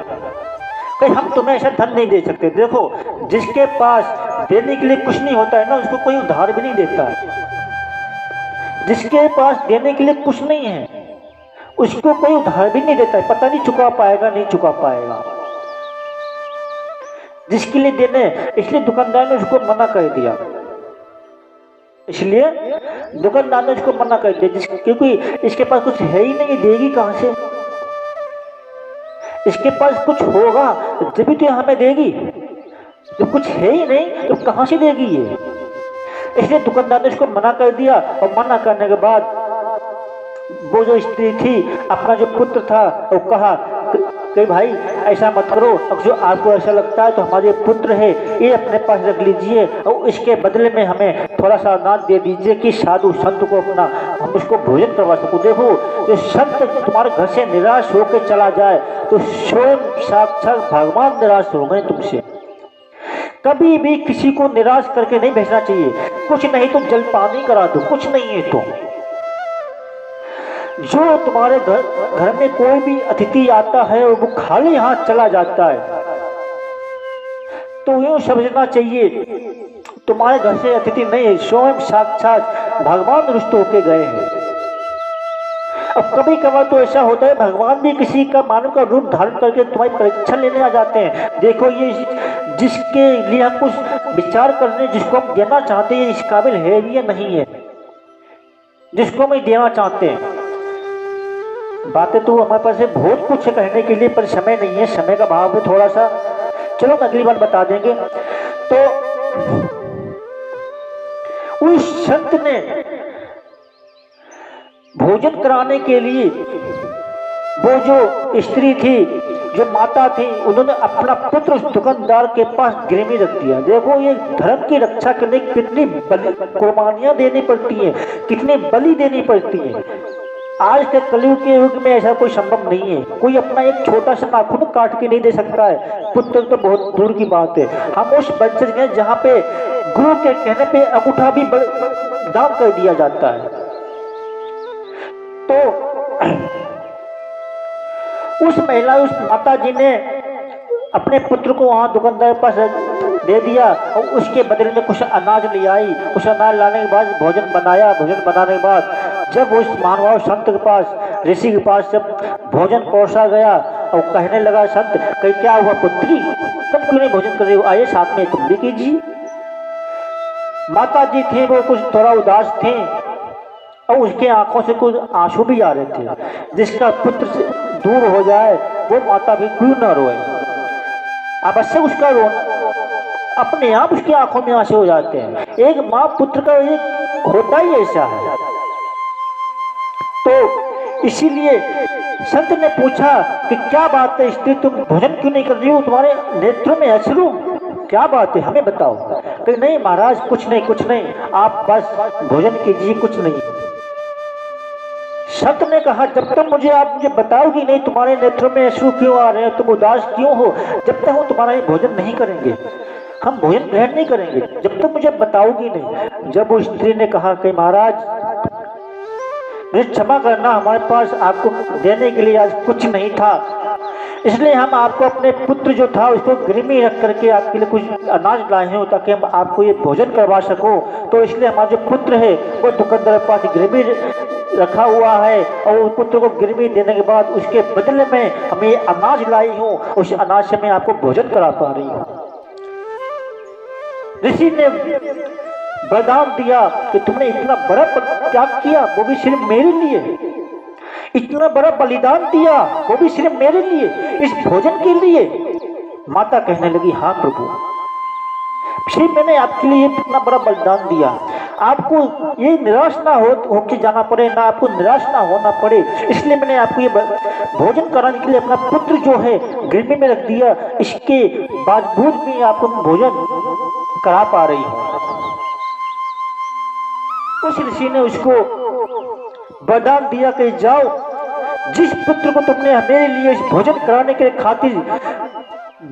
कि हम तुम्हें ऐसा धन नहीं दे सकते। देखो, जिसके पास देने के लिए कुछ नहीं होता है ना, उसको कोई उधार भी नहीं देता है। जिसके पास देने के लिए कुछ नहीं है उसको कोई उधार भी नहीं देता है, पता नहीं चुका पाएगा नहीं चुका पाएगा। जिसके लिए देने, इसलिए दुकानदार ने उसको मना कर दिया, इसलिए दुकानदार ने उसको मना कर दिया, क्योंकि इसके पास कुछ है ही नहीं, देगी कहां से। इसके पास कुछ होगा जब भी तो हमें देगी, जब कुछ है ही नहीं तो कहां से देगी ये। इसलिए दुकानदार ने उसको मना कर दिया, और मना करने के बाद वो जो स्त्री थी, अपना जो पुत्र था, वो कहा कि भाई ऐसा मत करो, अब जो आपको ऐसा लगता है तो हमारे पुत्र है, ये अपने पास रख लीजिए, और इसके बदले में हमें थोड़ा सा अनाज दे दीजिए कि साधु संत को अपना हम उसको भोजन करवा सको। देखो, जो संत तुम्हारे घर से निराश होकर चला जाए तो स्वयं साक्षात भगवान निराश हो गए तुमसे। कभी भी किसी को निराश करके नहीं भेजना चाहिए। कुछ नहीं तो जलपानी करा दो, कुछ नहीं है तो। जो तुम्हारे घर में कोई भी अतिथि आता है और वो खाली हाथ चला जाता है तो यूं समझना चाहिए तुम्हारे घर से अतिथि नहीं है, स्वयं साक्षात भगवान रुष्ट होके गए हैं। अब कभी कभार तो ऐसा होता है, भगवान भी किसी का मानव का रूप धारण करके तुम्हारी परीक्षा लेने आ जाते हैं। देखो, ये जिसके लिए हम कुछ विचार करने, जिसको हम देना चाहते हैं, इस काबिल है भी या नहीं है, जिसको हम देना चाहते हैं। बातें तो हमारे पास है बहुत कुछ है कहने के लिए, पर समय नहीं है, समय का भाव है थोड़ा सा। चलो अगली बार बता देंगे। तो उस संत ने भोजन कराने के लिए वो जो स्त्री थी, जो माता थी, उन्होंने अपना पुत्र उस दुकानदार के पास गिरवी रख दिया। देखो, ये धर्म की रक्षा करने कितनी कुर्बानियां देनी पड़ती हैं, कितनी बलि देनी पड़ती है। आज के कलयुग के युग में ऐसा कोई संभव नहीं है, कोई अपना एक छोटा सा नाखून काट के नहीं दे सकता है, पुत्र तो बहुत दूर की बात है। हम उस वंशज हैं जहाँ पे गुरु के कहने पे अंगूठा भी दान कर दिया जाता है। तो उस महिला, उस माता जी ने अपने पुत्र को वहां दुकानदार के पास दे दिया, और उसके बदले में कुछ अनाज ले आई। उस अनाज लाने के बाद भोजन बनाया। भोजन बनाने के बाद जब उस महानुभाव संत के पास, ऋषि के पास जब भोजन परोसा गया, और कहने लगा संत, कहीं क्या हुआ पुत्री, तुम क्यों नहीं भोजन कर रही हो, आइए साथ में तुम भी कीजिए। माता जी थी वो कुछ थोड़ा उदास थे, और उसके आंखों से कुछ आंसू भी आ रहे थे। जिसका पुत्र से दूर हो जाए वो माता भी क्यों न रोए, अवश्य उसका रोना अपने आप उसकी आंखों में आंसू हो जाते हैं। एक माँ पुत्र का एक होता ही ऐसा है। तो इसीलिए संत ने पूछा कि क्या बात है स्त्री, तुम भोजन क्यों नहीं कर रही हो, तुम्हारे नेत्रों में अश्रु, क्या बात है हमें बताओ। कि नहीं महाराज, कुछ नहीं कुछ नहीं, आप बस भोजन कीजिए, कुछ नहीं। संत ने कहा, जब तक आप मुझे बताओगी नहीं तुम्हारे नेत्रों में अश्रु क्यों आ रहे हैं, तुम उदास क्यों हो, जब तक हम तुम्हारा भोजन नहीं करेंगे, हम भोजन ग्रहण नहीं करेंगे, जब तक मुझे बताओगी नहीं। जब उस स्त्री ने कहा कि महाराज मुझे क्षमा करना, हमारे पास आपको देने के लिए आज कुछ नहीं था, इसलिए हम आपको अपने पुत्र जो था उसको गिरवी रख करके आपके लिए कुछ अनाज लाए हैं ताकि हम आपको ये भोजन करवा सको। तो इसलिए हमारा जो पुत्र है वो दुकानदार के पास गिरवी रखा हुआ है, और उस पुत्र को गिरवी देने के बाद उसके बदले में हमें ये अनाज लाई हूँ, उस अनाज से मैं आपको भोजन करा पा रही हूँ। ऋषि ने वरदान दिया कि तुमने इतना बड़ा त्याग किया, वो भी सिर्फ मेरे लिए। इतना बड़ा बलिदान दिया, वो भी सिर्फ मेरे लिए, इस भोजन के लिए। माता कहने लगी, हाँ प्रभु, फिर मैंने आपके लिए इतना बड़ा बलिदान दिया, आपको ये निराश ना होके जाना पड़े, ना आपको निराश ना होना पड़े, इसलिए मैंने आपको ये भोजन कराने के लिए अपना पुत्र जो है गर्मी में रख दिया, इसके बावजूद भी आपको भोजन करा पा रही हूँ। उस ऋषि ने उसको वरदान दिया कि जाओ, जिस पुत्र को तुमने मेरे लिए इस भोजन कराने के खातिर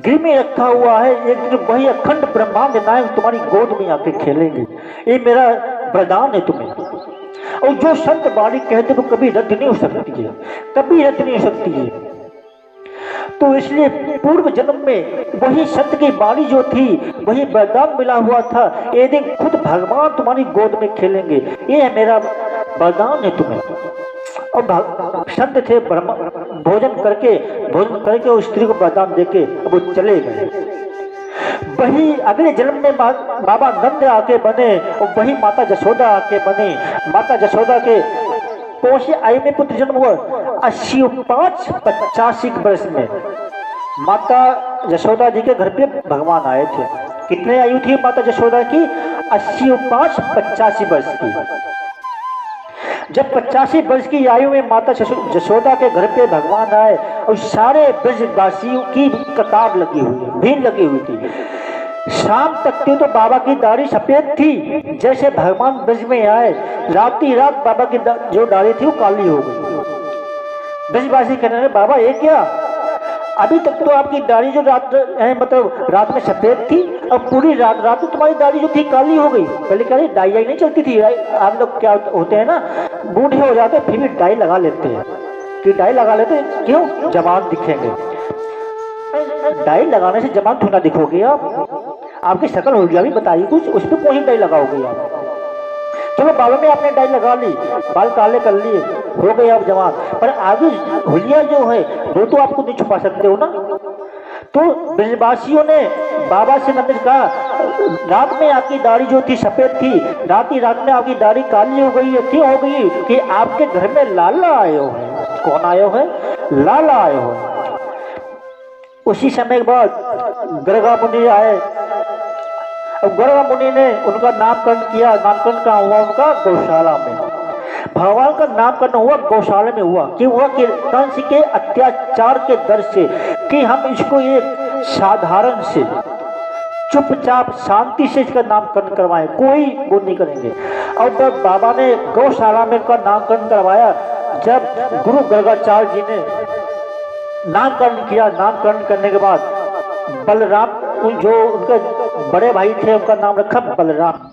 गृह में रखा हुआ है, एक दिन वही अखंड ब्रह्मांड नायक तुम्हारी गोद में आके खेलेंगे, ये मेरा वरदान है तुम्हें। और जो संत वाणी कहते वो कभी रद्द नहीं हो सकती है, कभी रद्द नहीं हो सकती है। तो इसलिए पूर्व जन्म में वही संत की वाणी जो थी, वही वरदान मिला हुआ था, एक दिन खुद भगवान तुम्हारी गोद में खेलेंगे, ये है मेरा वरदान है तुम्हें। और संत थे भोजन करके उस स्त्री को वरदान देके अब वो चले गए। वही अगले जन्म में बाबा नंद आके बने और वही माता जसोदा आके बने। माता जसोदा के कौन सी आयु में पुत्र जन्म हुआ? 85 वर्ष में माता जसोदा जी के घर पे भगवान आए थे। कितने आयु थी माता जसोदा की? 85 वर्ष की। जब 85 वर्ष की आयु में माता जसोदा के घर पे भगवान आए और सारे ब्रजवासियों की कतार लगी हुई, भीड़ लगी हुई थी। शाम तक तो बाबा की दाढ़ी सफेद थी, जैसे भगवान ब्रज में आए राती रात बाबा की जो दाढ़ी थी वो काली हो गई। ब्रजवासी कहने लगे, बाबा ये क्या, अभी तक तो आपकी दाढ़ी जो रात में सफेद थी, अब पूरी रात में तुम्हारी दाढ़ी जो थी काली हो गई। पहले कह रही डाई नहीं चलती थी, आप लोग क्या होते हैं ना, बूढ़े हो जाते फिर भी डाई लगा लेते हैं कि डाई लगा लेते हैं, क्यों? जवान दिखेंगे। डाई लगाने से जवान थोड़ा दिखोगे आपकी शक्ल होगी, अभी बताइए कुछ, उस पर कौन सी डाई लगाओगे आप? चलो बालों में आपने डाई लगा ली, बाल काले कर लिए, हो गए आप जवान, पर आगे हुलिया जो है वो तो आपको नहीं छुपा सकते हो ना। तो ब्रजवासियों ने बाबा से नंद कहा, रात में आपकी दाढ़ी जो थी सफेद थी, रात में आपकी दाढ़ी काली हो गई है, क्यों हो गई? कि आपके घर में लाला आए हो है। कौन आए हो है? लाला आए हो। उसी समय के बाद गर्गा मुनि आए, गर्गा मुनि ने उनका नामकरण किया। नामकरण कहाँ हुआ उनका? गौशाला में। भगवान का नामकरण हुआ गौशाला में हुआ। क्यों हुआ? कि कंस के अत्याचार के डर से कि हम इसको एक साधारण से चुपचाप शांति से इसका नामकरण करवाएं, कोई वो नहीं करेंगे। और जब बाबा ने गौशाला में का नामकरण करवाया, जब गुरु गर्गाचार्य जी ने नामकरण किया, नामकरण करने के बाद बलराम जो उनके बड़े भाई थे उनका नाम रखा बलराम।